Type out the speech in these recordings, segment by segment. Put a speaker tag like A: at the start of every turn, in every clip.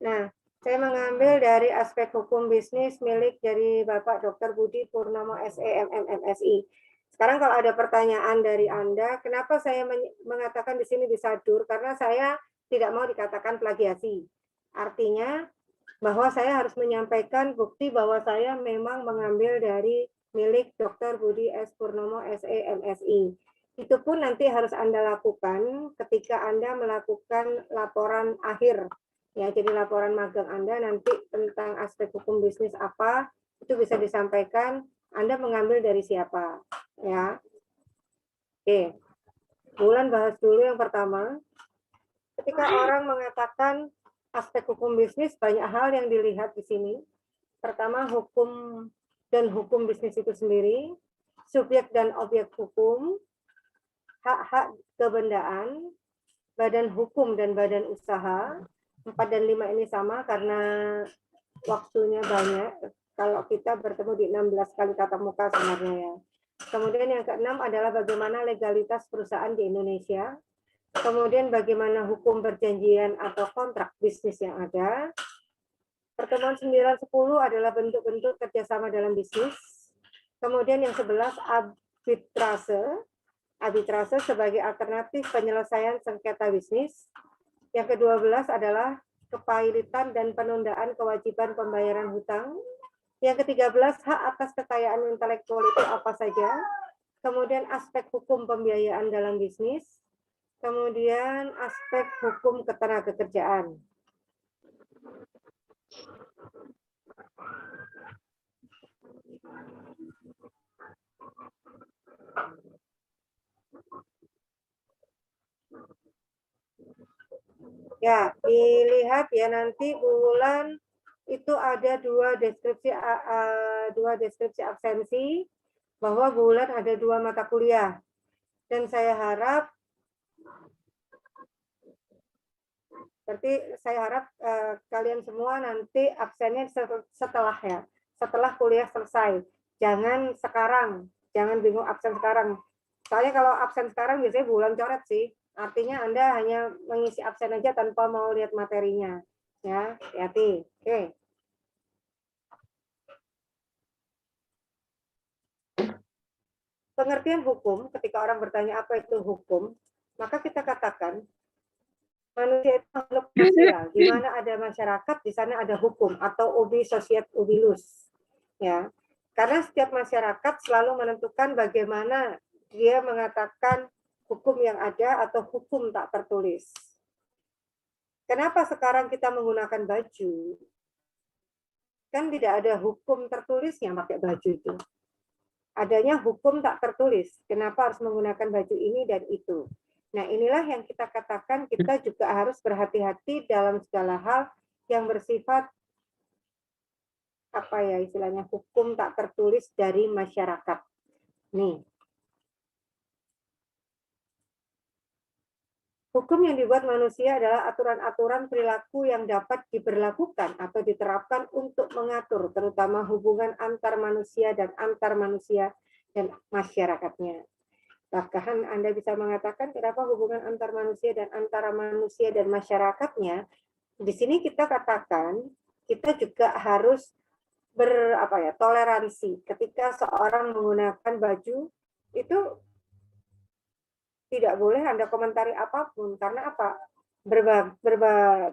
A: Nah, saya mengambil dari aspek hukum bisnis milik dari Bapak Dr. Budi Purnomo SE MMMSI. Sekarang kalau ada pertanyaan dari Anda, kenapa saya mengatakan di sini disadur? Karena saya tidak mau dikatakan plagiasi. Artinya bahwa saya harus menyampaikan bukti bahwa saya memang mengambil dari milik Dr. Budi S. Purnomo SE MSI. Itu pun nanti harus Anda lakukan ketika Anda melakukan laporan akhir. Ya, jadi laporan magang Anda nanti tentang aspek hukum bisnis apa, itu bisa disampaikan Anda mengambil dari siapa. Ya. Oke. Bulan bahas dulu yang pertama. Ketika orang mengatakan aspek hukum bisnis, banyak hal yang dilihat di sini. Pertama, hukum dan hukum bisnis itu sendiri, subjek dan objek hukum, hak-hak kebendaan, badan hukum dan badan usaha. 4 dan 5 ini sama karena waktunya banyak. Kalau kita bertemu di 16 kali tatap muka sebenarnya ya. Kemudian yang keenam adalah bagaimana legalitas perusahaan di Indonesia. Kemudian bagaimana hukum perjanjian atau kontrak bisnis yang ada. Pertemuan 9-10 adalah bentuk-bentuk kerjasama dalam bisnis. Kemudian yang 11 arbitrase. Arbitrase sebagai alternatif penyelesaian sengketa bisnis. Yang ke-12 adalah kepailitan dan penundaan kewajiban pembayaran hutang. Yang ke-13 hak atas kekayaan intelektual itu apa saja. Kemudian aspek hukum pembiayaan dalam bisnis. Kemudian aspek hukum ketenagakerjaan. Ya, dilihat ya nanti bulan itu ada dua deskripsi absensi, bahwa bulan ada 2 mata kuliah. Dan saya harap kalian semua nanti absennya setelah ya, setelah kuliah selesai. Jangan sekarang, jangan bingung absen sekarang. Soalnya kalau absen sekarang biasanya bulan coret sih. Artinya Anda hanya mengisi absen aja tanpa mau lihat materinya. Ya, hati-hati. Oke. Pengertian hukum, ketika orang bertanya apa itu hukum, maka kita katakan manusia itu makhluk sosial, di mana ada masyarakat, di sana ada hukum atau ubi societ ubi lus. Ya, karena setiap masyarakat selalu menentukan bagaimana dia mengatakan hukum yang ada atau hukum tak tertulis. Kenapa sekarang kita menggunakan baju? Kan tidak ada hukum tertulisnya pakai baju itu. Adanya hukum tak tertulis. Kenapa harus menggunakan baju ini dan itu? Nah, inilah yang kita katakan kita juga harus berhati-hati dalam segala hal yang bersifat apa ya istilahnya hukum tak tertulis dari masyarakat. Nih. Hukum yang dibuat manusia adalah aturan-aturan perilaku yang dapat diberlakukan atau diterapkan untuk mengatur terutama hubungan antar manusia dan masyarakatnya. Bahkan Anda bisa mengatakan kenapa hubungan antar manusia dan antara manusia dan masyarakatnya. Di sini kita katakan kita juga harus toleransi ketika seorang menggunakan baju itu tidak boleh Anda komentari apapun karena apa?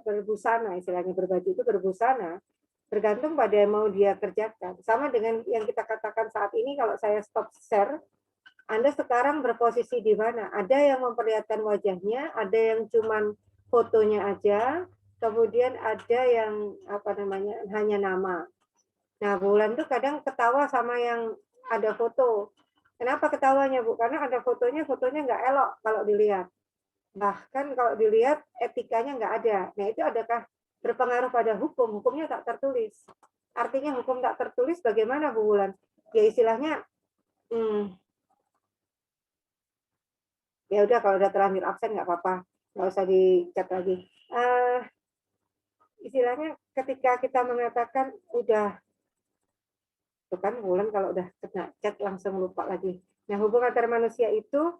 A: Berbusana istilahnya, berbaju itu berbusana bergantung pada yang mau dia kerjakan. Sama dengan yang kita katakan saat ini, kalau saya stop share, Anda sekarang berposisi di mana? Ada yang memperlihatkan wajahnya, ada yang cuman fotonya aja, kemudian ada yang hanya nama. Nah, Bulan tuh kadang ketawa sama yang ada foto. Kenapa ketawanya, Bu? Karena ada fotonya nggak elok kalau dilihat. Bahkan kalau dilihat etikanya nggak ada. Nah, itu adakah berpengaruh pada hukum? Hukumnya tak tertulis. Artinya hukum tak tertulis bagaimana, Bu Wulan? Ya istilahnya, ya udah kalau udah terlanjur absen nggak apa-apa, nggak usah dicat lagi. Istilahnya ketika kita mengatakan udah itu kan Wulan kalau udah kena chat langsung lupa lagi. Nah, hubungan antar manusia itu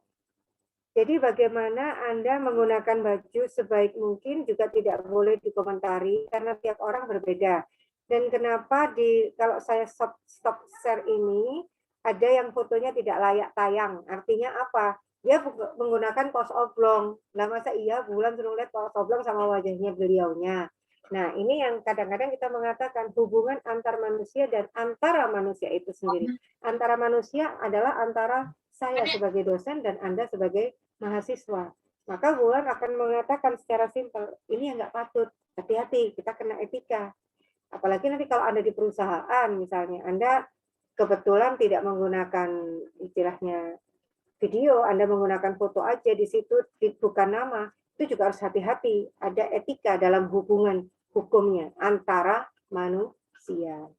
A: Jadi bagaimana Anda menggunakan baju sebaik mungkin juga tidak boleh dikomentari karena tiap orang berbeda. Dan kenapa kalau saya stop share ini ada yang fotonya tidak layak tayang. Artinya apa? Dia menggunakan kaos oblong. Nah, masa iya Bulan suruh lihat kaos oblong sama wajahnya beliaunya. Nah, ini yang kadang-kadang kita mengatakan hubungan antar manusia dan antara manusia itu sendiri. Antara manusia adalah antara saya sebagai dosen dan Anda sebagai mahasiswa. Maka Bulan akan mengatakan secara simpel, ini yang nggak patut, hati-hati, kita kena etika. Apalagi nanti kalau Anda di perusahaan, misalnya Anda kebetulan tidak menggunakan istilahnya video, Anda menggunakan foto aja di situ, bukan nama, itu juga harus hati-hati. Ada etika dalam hubungan hukumnya antara manusia.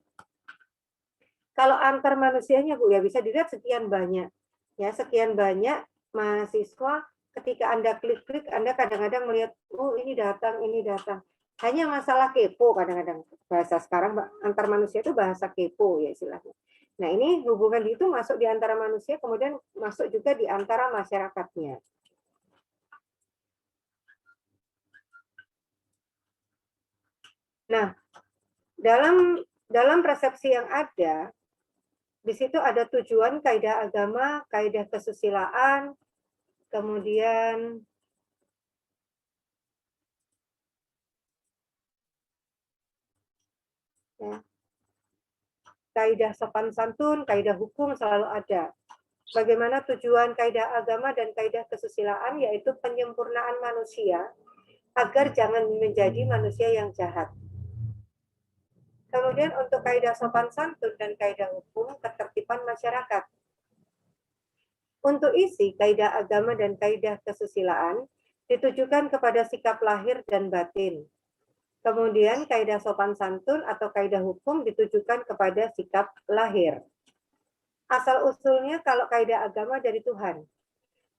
A: Kalau antar manusianya Bu ya bisa dilihat sekian banyak. Ya, sekian banyak mahasiswa ketika Anda klik-klik Anda kadang-kadang melihat oh ini datang, ini datang. Hanya masalah kepo kadang-kadang. Bahasa sekarang antar manusia itu bahasa kepo ya istilahnya. Nah, ini hubungan itu masuk di antara manusia kemudian masuk juga di antara masyarakatnya. Nah, dalam persepsi yang ada di situ ada tujuan kaidah agama, kaidah kesusilaan, kemudian ya, kaidah sopan santun, kaidah hukum selalu ada. Bagaimana tujuan kaidah agama dan kaidah kesusilaan yaitu penyempurnaan manusia agar jangan menjadi manusia yang jahat. Kemudian untuk kaidah sopan santun dan kaidah hukum ketertiban masyarakat. Untuk isi kaidah agama dan kaidah kesusilaan ditujukan kepada sikap lahir dan batin. Kemudian kaidah sopan santun atau kaidah hukum ditujukan kepada sikap lahir. Asal-usulnya kalau kaidah agama dari Tuhan,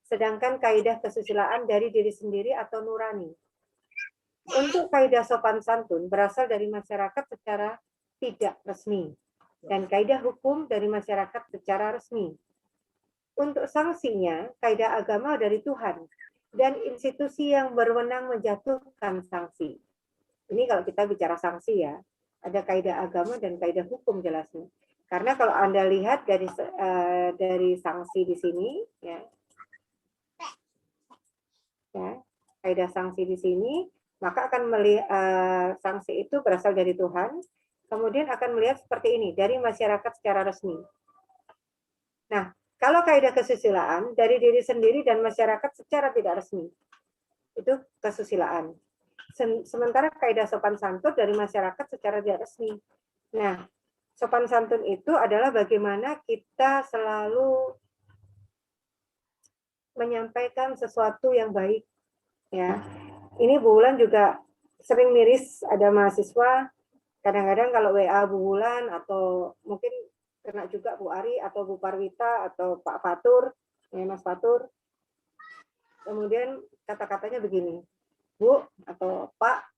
A: sedangkan kaidah kesusilaan dari diri sendiri atau nurani. Untuk kaidah sopan santun berasal dari masyarakat secara tidak resmi, dan kaidah hukum dari masyarakat secara resmi. Untuk sanksinya, kaidah agama dari Tuhan, dan institusi yang berwenang menjatuhkan sanksi. Ini kalau kita bicara sanksi ya, ada kaidah agama dan kaidah hukum jelasnya. Karena kalau Anda lihat dari sanksi di sini, ya, kaidah sanksi di sini, maka akan melihat sanksi itu berasal dari Tuhan, kemudian akan melihat seperti ini dari masyarakat secara resmi. Nah, kalau kaidah kesusilaan dari diri sendiri dan masyarakat secara tidak resmi, itu kesusilaan. Sementara kaidah sopan santun dari masyarakat secara tidak resmi. Nah, sopan santun itu adalah bagaimana kita selalu menyampaikan sesuatu yang baik. Ya, ini Bulan juga sering miris ada mahasiswa. Kadang-kadang kalau WA Bu Bulan atau mungkin kena juga Bu Ari atau Bu Parwita atau Pak Fatur, ya Mas Fatur. Kemudian kata-katanya begini, Bu atau Pak,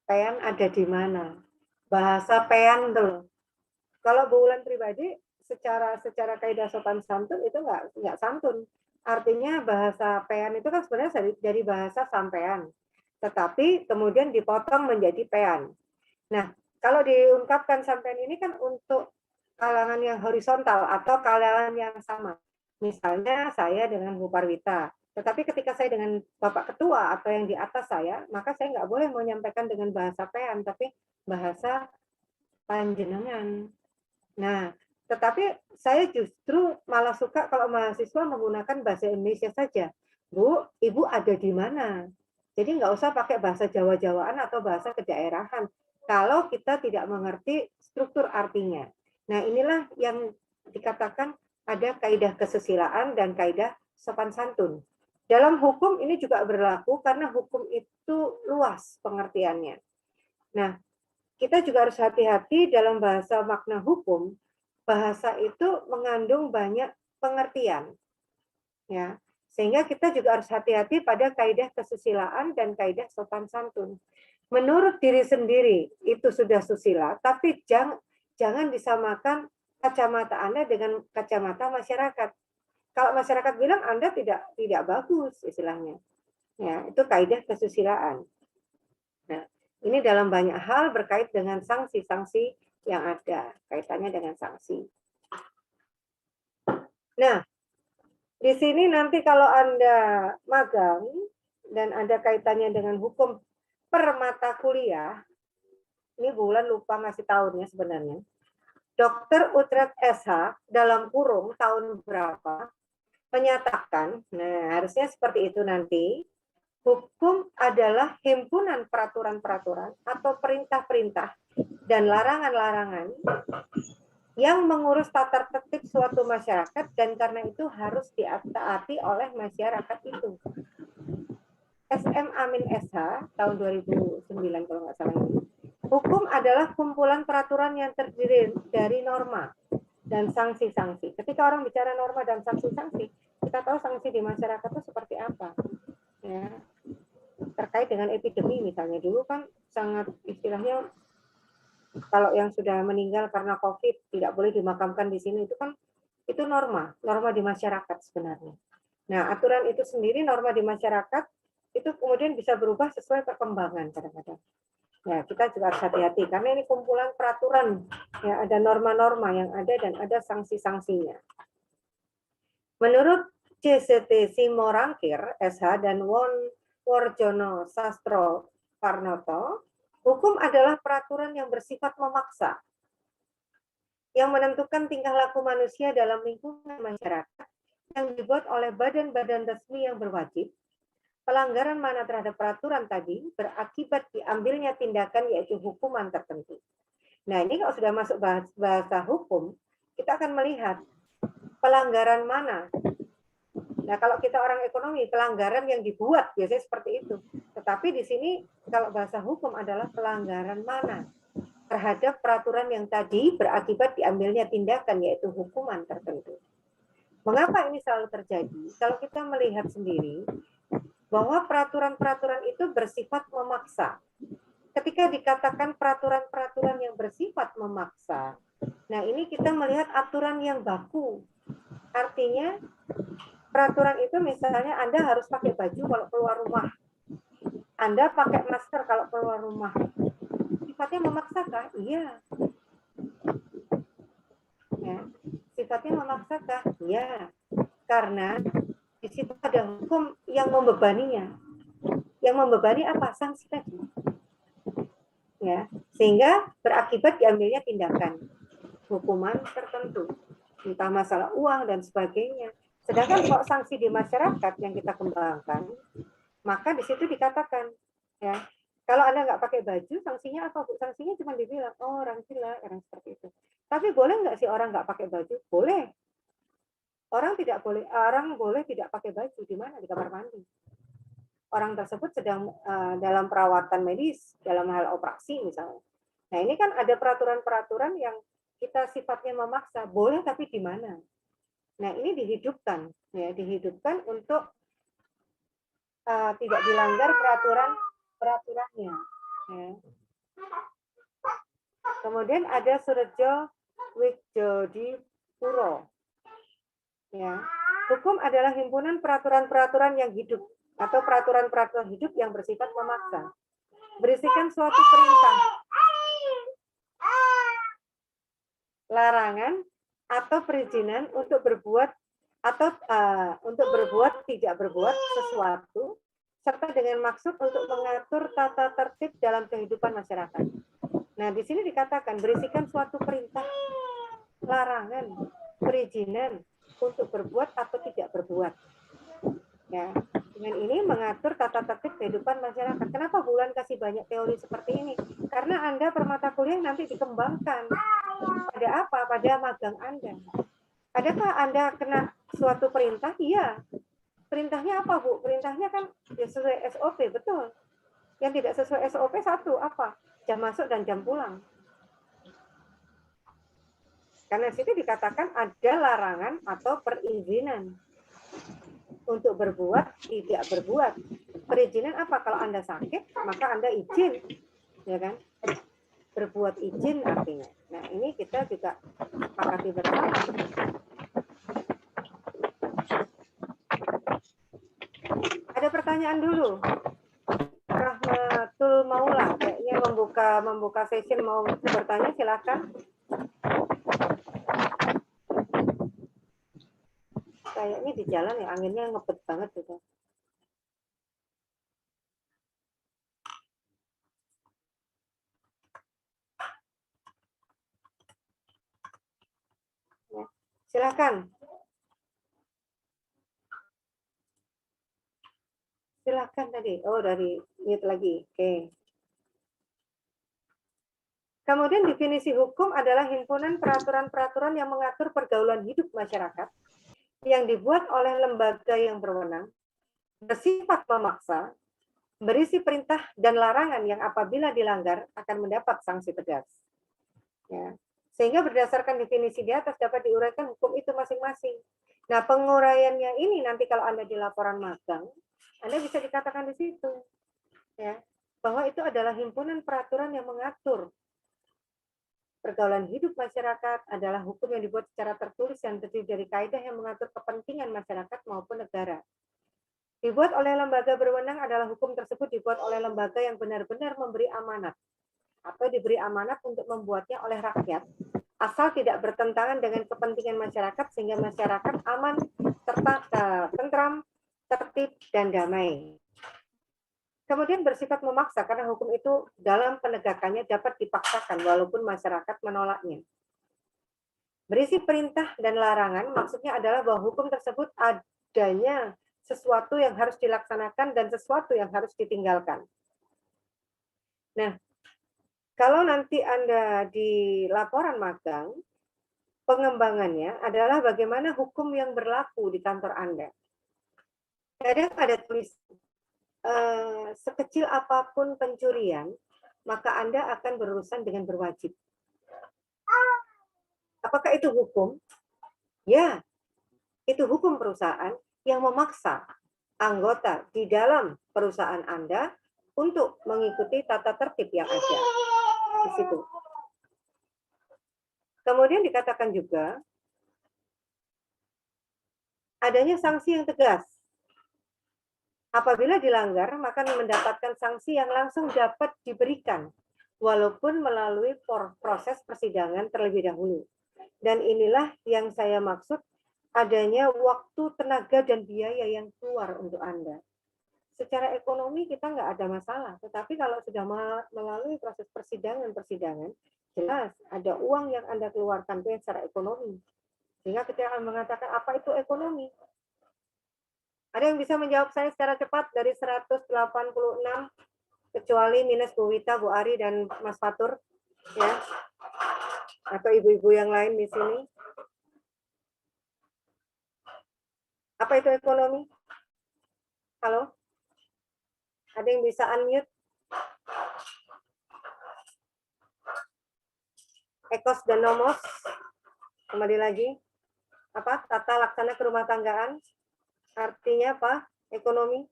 A: pean ada di mana? Bahasa pean tuh. Kalau Bulan pribadi secara kaidah sopan santun itu nggak santun. Artinya bahasa pean itu kan sebenarnya dari bahasa sampean. Tetapi kemudian dipotong menjadi pean. Nah, kalau diungkapkan sampean ini kan untuk kalangan yang horizontal atau kalangan yang sama. Misalnya saya dengan Bu Parwita. Tetapi ketika saya dengan Bapak Ketua atau yang di atas saya, maka saya nggak boleh menyampaikan dengan bahasa pean, tapi bahasa panjenengan. Nah, tetapi saya justru malah suka kalau mahasiswa menggunakan bahasa Indonesia saja. Bu, Ibu ada di mana? Jadi nggak usah pakai bahasa Jawa-Jawaan atau bahasa kedaerahan. Kalau kita tidak mengerti struktur artinya. Nah, inilah yang dikatakan ada kaidah kesusilaan dan kaidah sopan santun. Dalam hukum ini juga berlaku karena hukum itu luas pengertiannya. Nah, kita juga harus hati-hati dalam bahasa makna hukum. Bahasa itu mengandung banyak pengertian. Ya, sehingga kita juga harus hati-hati pada kaidah kesusilaan dan kaidah sopan santun. Menurut diri sendiri itu sudah susila, tapi jangan disamakan kacamata Anda dengan kacamata masyarakat. Kalau masyarakat bilang Anda tidak bagus istilahnya. Ya, itu kaidah kesusilaan. Nah, ini dalam banyak hal berkait dengan sanksi-sanksi yang ada, kaitannya dengan sanksi. Nah, di sini nanti kalau Anda magang dan ada kaitannya dengan hukum per mata kuliah, ini bulan lupa ngasih tahunnya sebenarnya. Dr. Utrecht SH dalam kurung tahun berapa menyatakan, nah harusnya seperti itu nanti, hukum adalah himpunan peraturan-peraturan atau perintah-perintah dan larangan-larangan yang mengurus tata tertib suatu masyarakat dan karena itu harus ditaati oleh masyarakat itu. SM Amin SH tahun 2009 kalau nggak salah ini. Hukum adalah kumpulan peraturan yang terdiri dari norma dan sanksi-sanksi. Ketika orang bicara norma dan sanksi-sanksi, kita tahu sanksi di masyarakat itu seperti apa. Ya. Terkait dengan epidemi misalnya, dulu kan sangat istilahnya kalau yang sudah meninggal karena COVID tidak boleh dimakamkan di sini, itu kan itu norma di masyarakat sebenarnya. Nah, aturan itu sendiri norma di masyarakat itu kemudian bisa berubah sesuai perkembangan kadang-kadang. Ya, kita juga harus hati-hati karena ini kumpulan peraturan, ya ada norma-norma yang ada dan ada sanksi-sanksinya. Menurut CCT Simorangkir SH dan Worjono Sastro Parnoto, hukum adalah peraturan yang bersifat memaksa, yang menentukan tingkah laku manusia dalam lingkungan masyarakat yang dibuat oleh badan-badan resmi yang berwajib. Pelanggaran mana terhadap peraturan tadi berakibat diambilnya tindakan yaitu hukuman tertentu. Nah, ini kalau sudah masuk bahasa hukum, kita akan melihat pelanggaran mana. Nah, kalau kita orang ekonomi, pelanggaran yang dibuat biasanya seperti itu. Tetapi di sini kalau bahasa hukum adalah pelanggaran mana terhadap peraturan yang tadi berakibat diambilnya tindakan yaitu hukuman tertentu. Mengapa ini selalu terjadi? Kalau kita melihat sendiri bahwa peraturan-peraturan itu bersifat memaksa. Ketika dikatakan peraturan-peraturan yang bersifat memaksa, nah ini kita melihat aturan yang baku. Artinya peraturan itu misalnya Anda harus pakai baju kalau keluar rumah. Anda pakai masker kalau keluar rumah. Sifatnya memaksakah? Iya. Ya. Sifatnya memaksakah? Iya. Karena di situ ada hukum yang membebaninya. Yang membebani apa? Sanksi tadi. Ya, sehingga berakibat diambilnya tindakan hukuman tertentu, entah masalah uang dan sebagainya. Sedangkan kalau sanksi di masyarakat yang kita kembangkan, maka di situ dikatakan, ya, kalau Anda nggak pakai baju, sanksinya apa, Bu? Sanksinya cuma dibilang, oh orang gila, orang seperti itu. Tapi boleh nggak sih orang nggak pakai baju? Boleh. Orang boleh tidak pakai baju di mana? Di kamar mandi. Orang tersebut sedang dalam perawatan medis, dalam hal operasi misalnya. Nah, ini kan ada peraturan-peraturan yang kita sifatnya memaksa, boleh tapi di mana? Nah, ini dihidupkan, ya, dihidupkan untuk tidak dilanggar peraturannya. Ya. Kemudian ada Surejo Wijodipuro. Ya. Hukum adalah himpunan peraturan-peraturan yang hidup atau peraturan-peraturan hidup yang bersifat memaksa. Berisikan suatu perintah, larangan atau perizinan untuk berbuat atau untuk berbuat tidak berbuat sesuatu serta dengan maksud untuk mengatur tata tertib dalam kehidupan masyarakat. Nah, di sini dikatakan berisikan suatu perintah, larangan, perizinan untuk berbuat atau tidak berbuat. Ya, dengan ini mengatur tata tertib kehidupan masyarakat. Kenapa Bulan kasih banyak teori seperti ini? Karena Anda permata kuliah nanti dikembangkan. Pada apa? Pada magang Anda. Adakah Anda kena suatu perintah? Iya. Perintahnya apa, Bu? Perintahnya kan sesuai SOP, betul. Yang tidak sesuai SOP satu, apa? Jam masuk dan jam pulang. Karena di situ dikatakan ada larangan atau perizinan untuk berbuat, tidak berbuat. Perizinan apa? Kalau Anda sakit, maka Anda izin, ya kan? Berbuat izin artinya. Nah, ini kita juga sepakati bersama. Ada pertanyaan dulu. Rahmatul Maula kayaknya membuka session, mau bertanya silakan. Kayaknya di jalan ya, anginnya ngebet banget gitu. Ya, silakan. Silakan tadi. Oh, dari mute lagi. Oke. Kemudian definisi hukum adalah himpunan peraturan-peraturan yang mengatur pergaulan hidup masyarakat yang dibuat oleh lembaga yang berwenang, bersifat memaksa, berisi perintah dan larangan yang apabila dilanggar akan mendapat sanksi tegas. Ya. Sehingga berdasarkan definisi di atas dapat diuraikan hukum itu masing-masing. Nah, penguraiannya ini nanti kalau Anda di laporan magang, Anda bisa dikatakan di situ, ya, bahwa itu adalah himpunan peraturan yang mengatur pergaulan hidup masyarakat, adalah hukum yang dibuat secara tertulis yang terdiri dari kaidah yang mengatur kepentingan masyarakat maupun negara. Dibuat oleh lembaga berwenang adalah hukum tersebut dibuat oleh lembaga yang benar-benar memberi amanat atau diberi amanat untuk membuatnya oleh rakyat, asal tidak bertentangan dengan kepentingan masyarakat sehingga masyarakat aman, tentram, tertib, dan damai. Kemudian bersifat memaksa karena hukum itu dalam penegakannya dapat dipaksakan walaupun masyarakat menolaknya. Berisi perintah dan larangan maksudnya adalah bahwa hukum tersebut adanya sesuatu yang harus dilaksanakan dan sesuatu yang harus ditinggalkan. Nah, kalau nanti Anda di laporan magang, pengembangannya adalah bagaimana hukum yang berlaku di kantor Anda. Kadang ada tulisan, sekecil apapun pencurian, maka Anda akan berurusan dengan berwajib. Apakah itu hukum? Ya, itu hukum perusahaan yang memaksa anggota di dalam perusahaan Anda untuk mengikuti tata tertib yang ada di situ. Kemudian dikatakan juga adanya sanksi yang tegas. Apabila dilanggar, maka mendapatkan sanksi yang langsung dapat diberikan, walaupun melalui proses persidangan terlebih dahulu. Dan inilah yang saya maksud, adanya waktu, tenaga, dan biaya yang keluar untuk Anda. Secara ekonomi kita nggak ada masalah, tetapi kalau sudah melalui proses persidangan, jelas ada uang yang Anda keluarkan itu secara ekonomi. Sehingga kita akan mengatakan apa itu ekonomi. Ada yang bisa menjawab saya secara cepat dari 186, kecuali minus Bu Wita, Bu Ari, dan Mas Fatur, ya, atau ibu-ibu yang lain di sini. Apa itu ekonomi? Halo? Ada yang bisa unmute? Ekos dan nomos. Kembali lagi. Apa? Tata laksana kerumah tanggaan. Artinya apa? Ekonomi.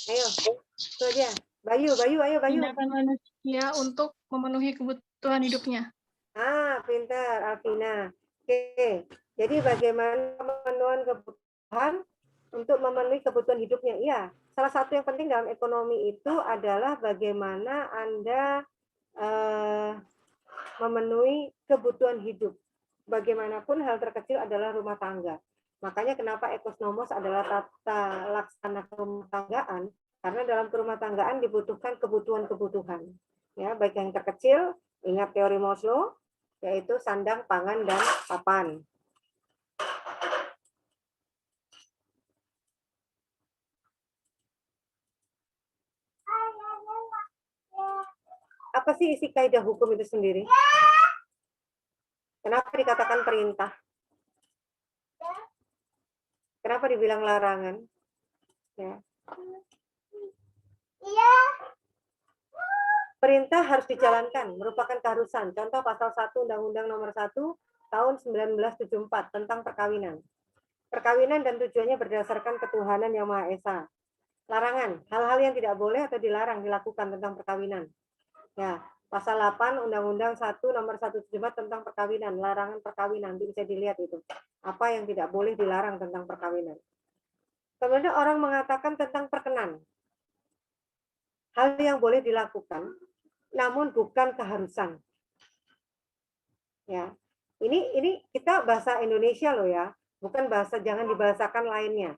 A: Ayo, itu aja. Bayu, ayo Bayu.
B: Tindakan manusia untuk memenuhi kebutuhan hidupnya.
A: Pintar, Alvina. Oke, jadi bagaimana pemenuhan kebutuhan untuk memenuhi kebutuhan hidupnya? Iya, salah satu yang penting dalam ekonomi itu adalah bagaimana Anda memenuhi kebutuhan hidup. Bagaimanapun hal terkecil adalah rumah tangga. Makanya kenapa ekosnomos adalah tata laksana rumah tanggaan, karena dalam rumah tanggaan dibutuhkan kebutuhan-kebutuhan. Ya, baik yang terkecil, ingat teori Maslow, yaitu sandang, pangan, dan papan. Apa sih isi kaidah hukum itu sendiri? Kenapa dikatakan perintah? Kenapa dibilang larangan? Ya. Perintah harus dijalankan, merupakan keharusan. Contoh pasal 1 Undang-Undang Nomor 1 Tahun 1974 tentang perkawinan. Perkawinan dan tujuannya berdasarkan ketuhanan yang Maha Esa. Larangan, hal-hal yang tidak boleh atau dilarang dilakukan tentang perkawinan. Ya, Pasal 8 Undang-Undang 1 Nomor 174 tentang perkawinan, larangan perkawinan, bisa dilihat itu. Apa yang tidak boleh dilarang tentang perkawinan. Kemudian orang mengatakan tentang perkenan. Hal yang boleh dilakukan, namun bukan keharusan. Ya, ini kita bahasa Indonesia loh ya, bukan bahasa, jangan dibahasakan lainnya.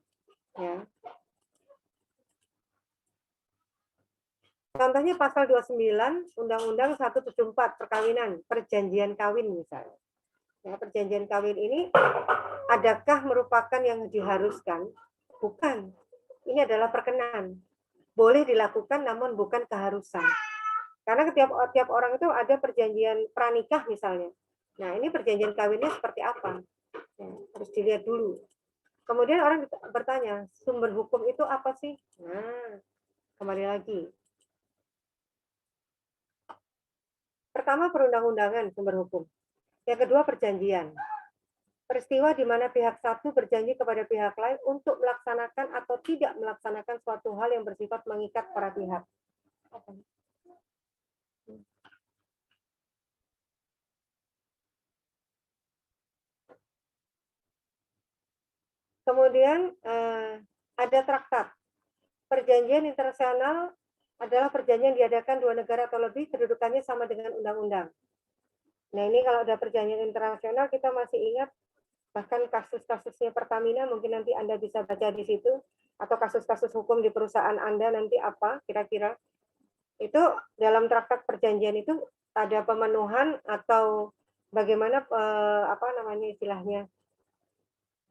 A: Ya. Contohnya pasal 29 Undang-Undang 174 perkawinan, perjanjian kawin misalnya. Ya, perjanjian kawin ini adakah merupakan yang diharuskan? Bukan. Ini adalah perkenan. Boleh dilakukan namun bukan keharusan. Karena tiap orang itu ada perjanjian pranikah misalnya. Nah, ini perjanjian kawinnya seperti apa? Ya, harus dilihat dulu. Kemudian orang bertanya, sumber hukum itu apa sih? Nah, kembali lagi. Pertama, perundang-undangan sumber hukum. Yang kedua, perjanjian. Peristiwa di mana pihak satu berjanji kepada pihak lain untuk melaksanakan atau tidak melaksanakan suatu hal yang bersifat mengikat para pihak. Kemudian ada traktat. Perjanjian internasional adalah perjanjian diadakan dua negara atau lebih, kedudukannya sama dengan undang-undang. Nah, ini kalau ada perjanjian internasional, kita masih ingat bahkan kasus-kasusnya Pertamina, mungkin nanti Anda bisa baca di situ, atau kasus-kasus hukum di perusahaan Anda nanti apa kira-kira. Itu dalam traktat perjanjian itu ada pemenuhan atau bagaimana apa namanya istilahnya,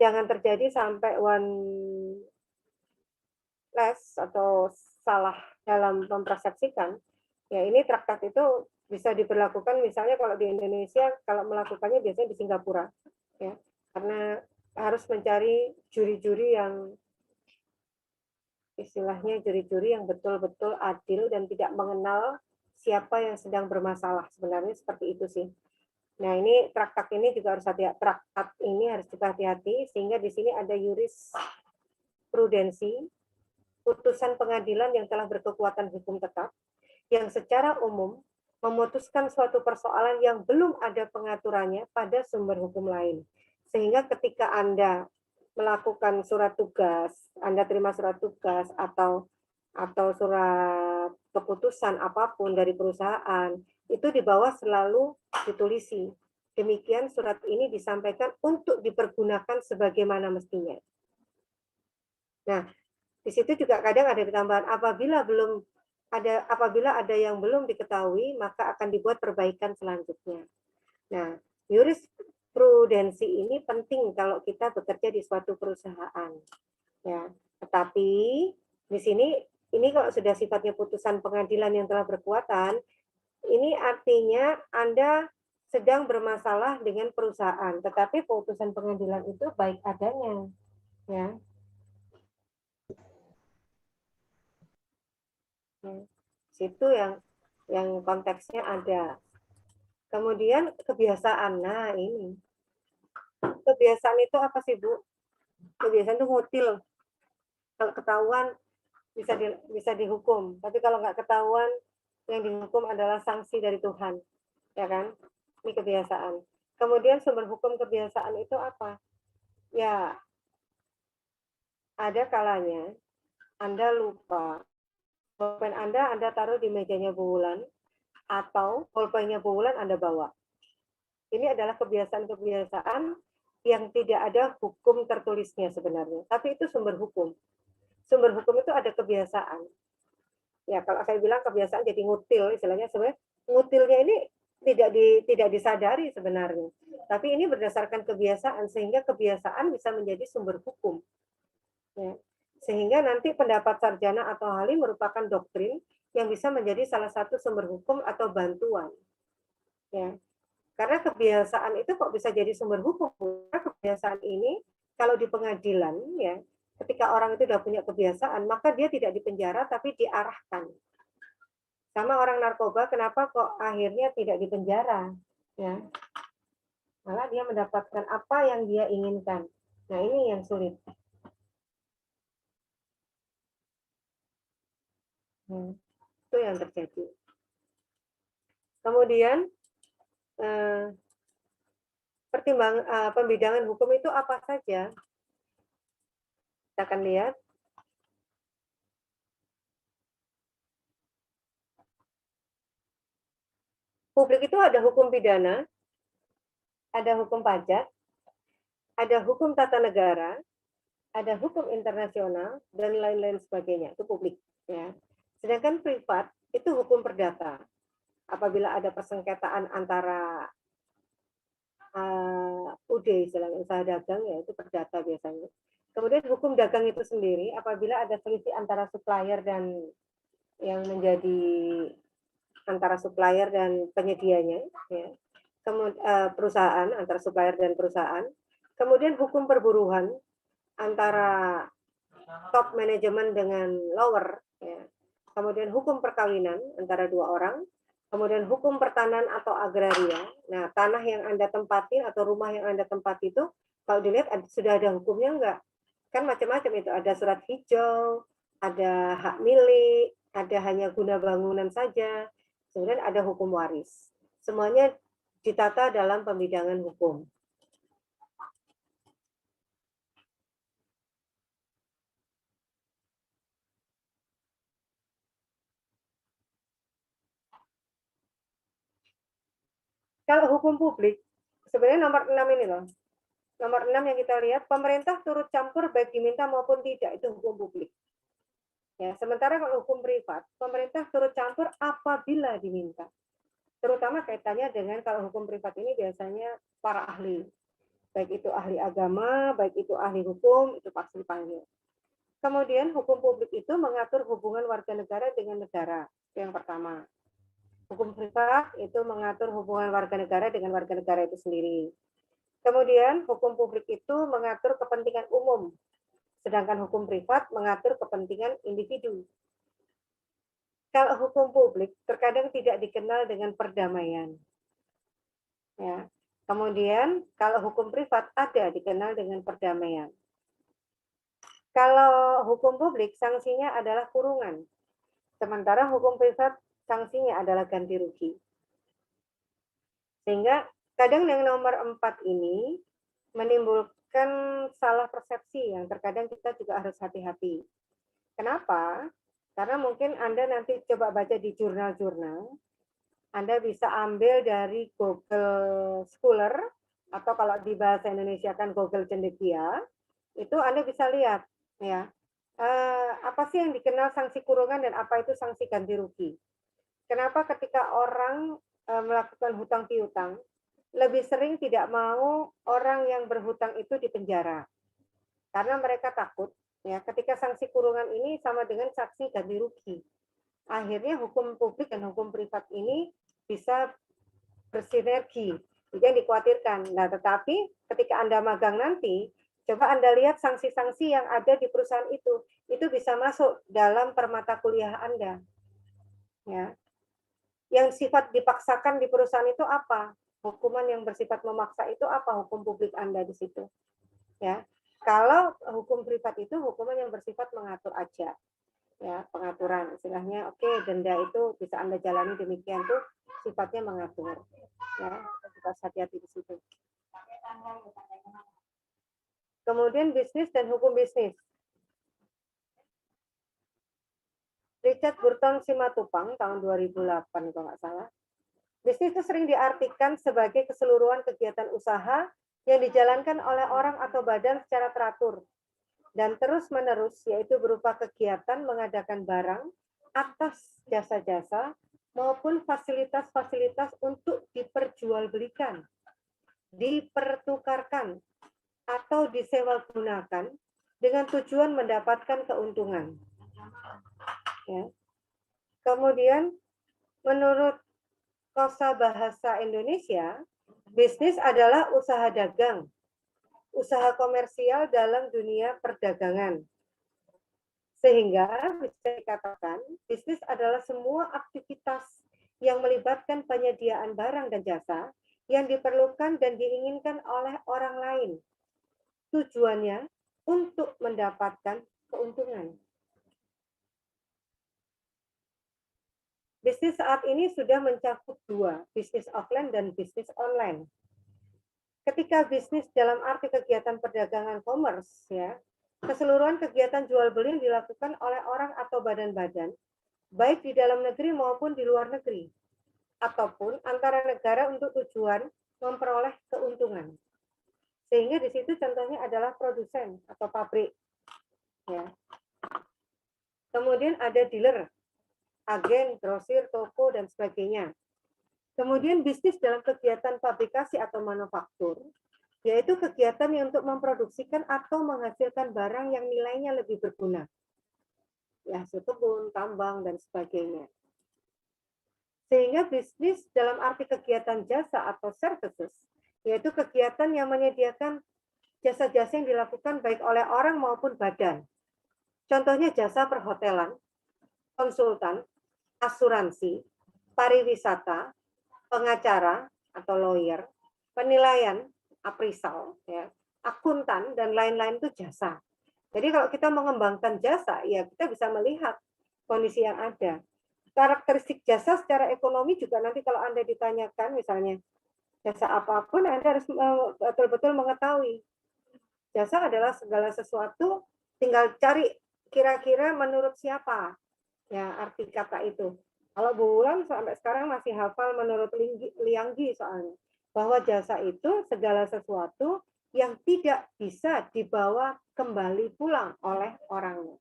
A: jangan terjadi sampai one less atau salah dalam mempersepsikan. Ya, ini traktat itu bisa diberlakukan misalnya kalau di Indonesia, kalau melakukannya biasanya di Singapura, ya, karena harus mencari juri-juri yang istilahnya juri-juri yang betul-betul adil dan tidak mengenal siapa yang sedang bermasalah, sebenarnya seperti itu sih. Nah, ini traktat ini juga harus hati-hati, traktat ini harus hati-hati sehingga di sini ada jurisprudensi, putusan pengadilan yang telah berkekuatan hukum tetap, yang secara umum memutuskan suatu persoalan yang belum ada pengaturannya pada sumber hukum lain. Sehingga ketika Anda melakukan surat tugas, Anda terima surat tugas atau surat keputusan apapun dari perusahaan, itu di bawah selalu ditulisi. Demikian surat ini disampaikan untuk dipergunakan sebagaimana mestinya. Nah, di situ juga kadang ada tambahan apabila ada yang belum diketahui, maka akan dibuat perbaikan selanjutnya. Nah, jurisprudensi ini penting kalau kita bekerja di suatu perusahaan. Ya, tetapi di sini ini kalau sudah sifatnya putusan pengadilan yang telah berkekuatan, ini artinya Anda sedang bermasalah dengan perusahaan, tetapi putusan pengadilan itu baik adanya, ya. Situ yang konteksnya ada. Kemudian kebiasaan. Nah, ini. Kebiasaan itu apa sih, Bu? Kebiasaan itu ngutil. Kalau ketahuan bisa dihukum, tapi kalau nggak ketahuan yang dihukum adalah sanksi dari Tuhan. Ya kan? Ini kebiasaan. Kemudian sumber hukum kebiasaan itu apa? Ya, ada kalanya Anda lupa pulpen Anda taruh di mejanya Bu Wulan, atau pulpennya Bu Wulan Anda bawa. Ini adalah kebiasaan-kebiasaan yang tidak ada hukum tertulisnya sebenarnya, tapi itu sumber hukum. Sumber hukum itu ada kebiasaan. Ya, kalau saya bilang kebiasaan jadi ngutil, istilahnya sebenarnya ngutilnya ini tidak disadari sebenarnya. Tapi ini berdasarkan kebiasaan, sehingga kebiasaan bisa menjadi sumber hukum. Ya. Sehingga nanti pendapat sarjana atau ahli merupakan doktrin yang bisa menjadi salah satu sumber hukum atau bantuan. Ya. Karena kebiasaan itu kok bisa jadi sumber hukum? Karena kebiasaan ini kalau di pengadilan, ya, ketika orang itu sudah punya kebiasaan, maka dia tidak dipenjara tapi diarahkan. Sama orang narkoba, kenapa kok akhirnya tidak dipenjara? Ya. Malah dia mendapatkan apa yang dia inginkan. Nah, ini yang sulit. Itu yang terjadi. Kemudian pembidangan hukum itu apa saja? Kita akan lihat. Publik itu ada hukum pidana, ada hukum pajak, ada hukum tata negara, ada hukum internasional, dan lain-lain sebagainya. Itu publik. Ya. Sedangkan privat itu hukum perdata. Apabila ada persengketaan antara UD, istilahnya usaha dagang, ya itu perdata biasanya. Kemudian hukum dagang itu sendiri, apabila ada selisih antara supplier dan yang menjadi antara supplier dan penyedianya, ya. Kemudian perusahaan, antara supplier dan perusahaan. Kemudian hukum perburuhan antara top manajemen dengan lower, ya. Kemudian hukum perkawinan antara dua orang, kemudian hukum pertanahan atau agraria. Nah, tanah yang Anda tempati atau rumah yang Anda tempati itu, kalau dilihat sudah ada hukumnya enggak? Kan macam-macam itu, ada surat hijau, ada hak milik, ada hanya guna bangunan saja, kemudian ada hukum waris. Semuanya ditata dalam pembidangan hukum. Kalau hukum publik, sebenarnya nomor 6 ini loh. Nomor 6 yang kita lihat, pemerintah turut campur baik diminta maupun tidak, itu hukum publik. Ya, sementara kalau hukum privat, pemerintah turut campur apabila diminta. Terutama kaitannya dengan kalau hukum privat ini biasanya para ahli. Baik itu ahli agama, baik itu ahli hukum, itu pasti dipanggil. Kemudian hukum publik itu mengatur hubungan warga negara dengan negara. Itu yang pertama. Hukum privat itu mengatur hubungan warga negara dengan warga negara itu sendiri. Kemudian hukum publik itu mengatur kepentingan umum, sedangkan hukum privat mengatur kepentingan individu. Kalau hukum publik terkadang tidak dikenal dengan perdamaian. Ya. Kemudian kalau hukum privat ada dikenal dengan perdamaian. Kalau hukum publik sanksinya adalah kurungan, sementara hukum privat sanksinya adalah ganti rugi. Sehingga kadang yang nomor 4 ini menimbulkan salah persepsi yang terkadang kita juga harus hati-hati. Kenapa? Karena mungkin Anda nanti coba baca di jurnal-jurnal, Anda bisa ambil dari Google Scholar, atau kalau di bahasa Indonesia kan Google Cendekia, itu Anda bisa lihat, ya, apa sih yang dikenal sanksi kurungan dan apa itu sanksi ganti rugi. Kenapa ketika orang melakukan hutang piutang, lebih sering tidak mau orang yang berhutang itu dipenjara. Karena mereka takut, ya, ketika sanksi kurungan ini sama dengan sanksi ganti rugi. Akhirnya hukum publik dan hukum privat ini bisa bersinergi. Itu yang dikhawatirkan. Nah, tetapi ketika Anda magang nanti, coba Anda lihat sanksi-sanksi yang ada di perusahaan itu bisa masuk dalam permata kuliah Anda. Ya. Yang sifat dipaksakan di perusahaan itu apa? Hukuman yang bersifat memaksa itu apa? Hukum publik Anda di situ. Ya. Kalau hukum privat itu hukuman yang bersifat mengatur aja. Ya, pengaturan istilahnya, oke, denda itu bisa Anda jalani demikian tuh sifatnya mengatur. Ya, kita hati-hati di situ. Kemudian bisnis dan hukum bisnis. Richard Burton Simatupang tahun 2008 kalau nggak salah. Bisnis itu sering diartikan sebagai keseluruhan kegiatan usaha yang dijalankan oleh orang atau badan secara teratur dan terus-menerus, yaitu berupa kegiatan mengadakan barang atas jasa-jasa maupun fasilitas-fasilitas untuk diperjualbelikan, dipertukarkan, atau disewagunakan dengan tujuan mendapatkan keuntungan. Ya. Kemudian, menurut Kosa Bahasa Indonesia, bisnis adalah usaha dagang, usaha komersial dalam dunia perdagangan. Sehingga bisa dikatakan, bisnis adalah semua aktivitas yang melibatkan penyediaan barang dan jasa yang diperlukan dan diinginkan oleh orang lain. Tujuannya untuk mendapatkan keuntungan. Bisnis saat ini sudah mencakup dua, bisnis offline dan bisnis online. Ketika bisnis dalam arti kegiatan perdagangan commerce, ya, keseluruhan kegiatan jual beli yang dilakukan oleh orang atau badan-badan, baik di dalam negeri maupun di luar negeri, ataupun antara negara untuk tujuan memperoleh keuntungan. Sehingga di situ contohnya adalah produsen atau pabrik. Ya. Kemudian ada dealer, agen, grosir, toko, dan sebagainya. Kemudian bisnis dalam kegiatan fabrikasi atau manufaktur, yaitu kegiatan yang untuk memproduksikan atau menghasilkan barang yang nilainya lebih berguna. Ya, hasil kebun, tambang, dan sebagainya. Sehingga bisnis dalam arti kegiatan jasa atau services, yaitu kegiatan yang menyediakan jasa-jasa yang dilakukan baik oleh orang maupun badan. Contohnya jasa perhotelan, konsultan, asuransi, pariwisata, pengacara atau lawyer, penilaian, appraisal, ya, akuntan, dan lain-lain itu jasa. Jadi kalau kita mengembangkan jasa, ya kita bisa melihat kondisi yang ada. Karakteristik jasa secara ekonomi juga nanti kalau Anda ditanyakan misalnya jasa apapun, Anda harus betul-betul mengetahui. Jasa adalah segala sesuatu, tinggal cari kira-kira menurut siapa ya arti kata itu. Kalau Bulan sampai sekarang masih hafal menurut Lianggi soalnya, bahwa jasa itu segala sesuatu yang tidak bisa dibawa kembali pulang oleh orangnya.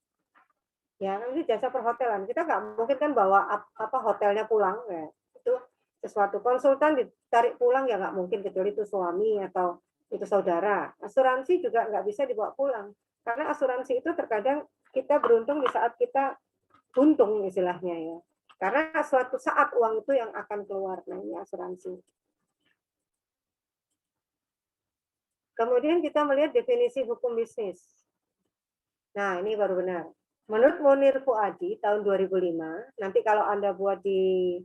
A: Ya, ini jasa perhotelan. Kita nggak mungkin kan bawa apa hotelnya pulang ya. Itu sesuatu. Konsultan ditarik pulang ya nggak mungkin, kecuali itu suami atau itu saudara. Asuransi juga nggak bisa dibawa pulang. Karena asuransi itu terkadang kita beruntung di saat kita untung istilahnya ya. Karena suatu saat uang itu yang akan keluar, nah ini asuransi. Kemudian kita melihat definisi hukum bisnis. Nah, ini baru benar. Menurut Munir Fuadi tahun 2005, nanti kalau Anda buat di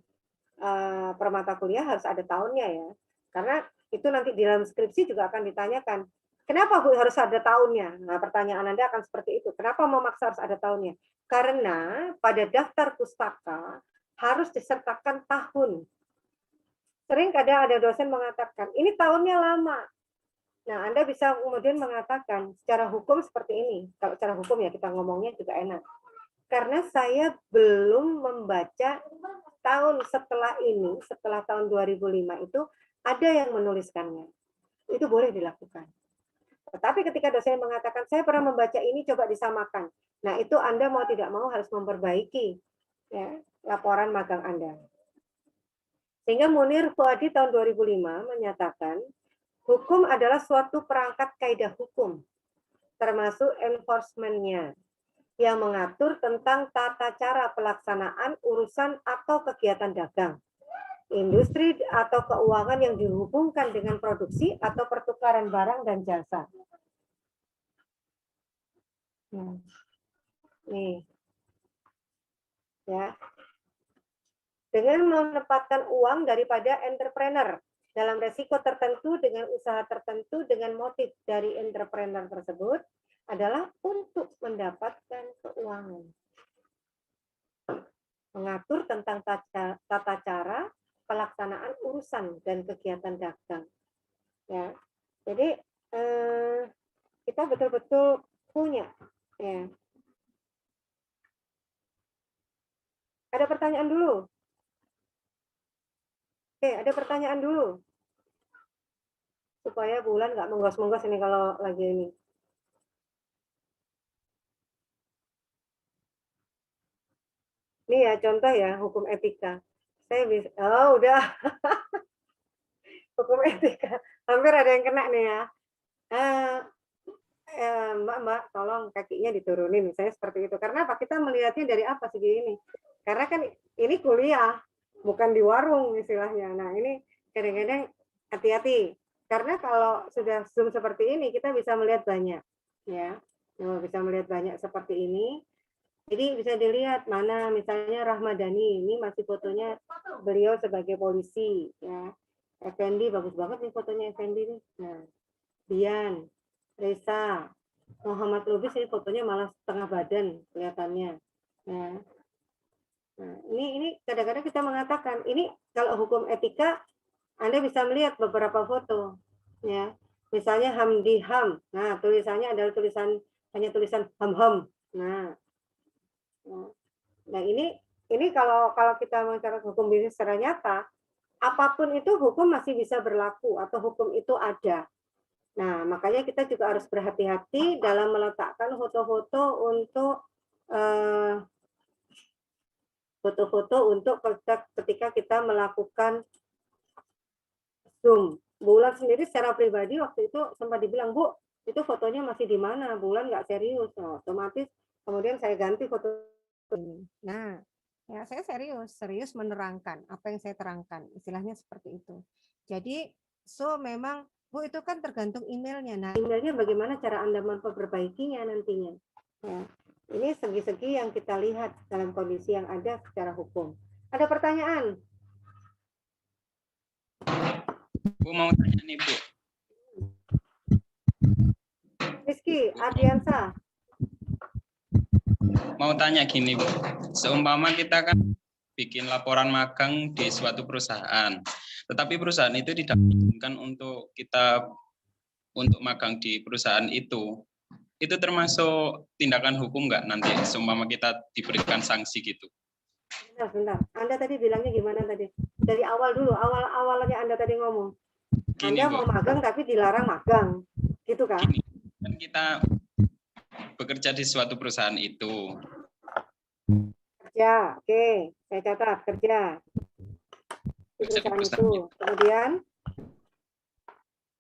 A: permata kuliah harus ada tahunnya ya. Karena itu nanti di dalam skripsi juga akan ditanyakan, kenapa Bu harus ada tahunnya? Nah, pertanyaan Anda akan seperti itu. Kenapa memaksa harus ada tahunnya? Karena pada daftar pustaka harus disertakan tahun. Sering kadang ada dosen mengatakan, ini tahunnya lama. Nah, Anda bisa kemudian mengatakan secara hukum seperti ini. Kalau secara hukum ya kita ngomongnya juga enak. Karena saya belum membaca tahun setelah ini, setelah tahun 2005 itu ada yang menuliskannya. Itu boleh dilakukan. Tetapi ketika dosen mengatakan, saya pernah membaca ini, coba disamakan. Nah, itu Anda mau tidak mau harus memperbaiki ya, laporan magang Anda. Sehingga Munir Fuadi tahun 2005 menyatakan, hukum adalah suatu perangkat kaidah hukum, termasuk enforcement-nya, yang mengatur tentang tata cara pelaksanaan urusan atau kegiatan dagang, industri atau keuangan yang dihubungkan dengan produksi atau pertukaran barang dan jasa. Nih, ya. Dengan menempatkan uang daripada entrepreneur dalam resiko tertentu dengan usaha tertentu dengan motif dari entrepreneur tersebut adalah untuk mendapatkan keuangan. Mengatur tentang tata cara pelaksanaan urusan dan kegiatan dagang. Ya, jadi kita betul-betul punya. Ya. Ada pertanyaan dulu? Oke, ada pertanyaan dulu. Supaya Bulan nggak menggos-menggos ini kalau lagi ini. Ini ya contoh ya hukum etika. Saya bisa, oh udah. Hukum etika. Hampir ada yang kena nih ya. Mbak, tolong kakinya diturunin, misalnya seperti itu. Karena apa? Kita melihatnya dari apa segi ini? Karena kan ini kuliah, bukan di warung istilahnya. Nah ini kadang-kadang hati-hati. Karena kalau sudah Zoom seperti ini, kita bisa melihat banyak. Ya, bisa melihat banyak seperti ini. Jadi bisa dilihat mana misalnya Rahmadani, ini masih fotonya beliau sebagai polisi. Ya, Effendi, bagus banget nih fotonya Effendi nih. Nah, Dian, Reza, Muhammad Lubis ini fotonya malah setengah badan kelihatannya. Nah, Ini kadang-kadang kita mengatakan ini kalau hukum etika Anda bisa melihat beberapa foto, ya. Misalnya Hamdi Ham. Nah, tulisannya adalah hanya tulisan ham-ham. Nah, nah ini kalau kita mengenai hukum bisnis secara nyata, apapun itu hukum masih bisa berlaku atau hukum itu ada. Nah, makanya kita juga harus berhati-hati dalam meletakkan foto-foto untuk ketika kita melakukan Zoom. Bulan sendiri secara pribadi waktu itu sempat dibilang, Bu, itu fotonya masih di mana? Bulan nggak serius. Nah, otomatis kemudian saya ganti foto ini. Nah, ya saya serius menerangkan apa yang saya terangkan. Istilahnya seperti itu. Jadi, memang Bu itu kan tergantung emailnya. Nah, emailnya bagaimana cara Anda memperbaikinya nantinya. Ya. Ini segi-segi yang kita lihat dalam kondisi yang ada secara hukum. Ada pertanyaan?
C: Bu mau tanya nih Bu.
A: Rizky, Ardiansa.
C: Mau tanya gini Bu. Seumpama kita kan bikin laporan magang di suatu perusahaan, tetapi perusahaan itu tidak mengizinkan untuk kita untuk magang di perusahaan itu termasuk tindakan hukum nggak nanti seumpama kita diberikan sanksi gitu?
A: Bentar. Anda tadi bilangnya gimana tadi? Dari awal dulu, awalnya Anda tadi ngomong.
C: Gini,
A: Anda
C: Bu.
A: mau magang tapi dilarang magang, gitu kan?
C: Gini, kan kita bekerja di suatu perusahaan itu.
A: Kerja, oke, saya catat kerja di perusahaan itu. Kemudian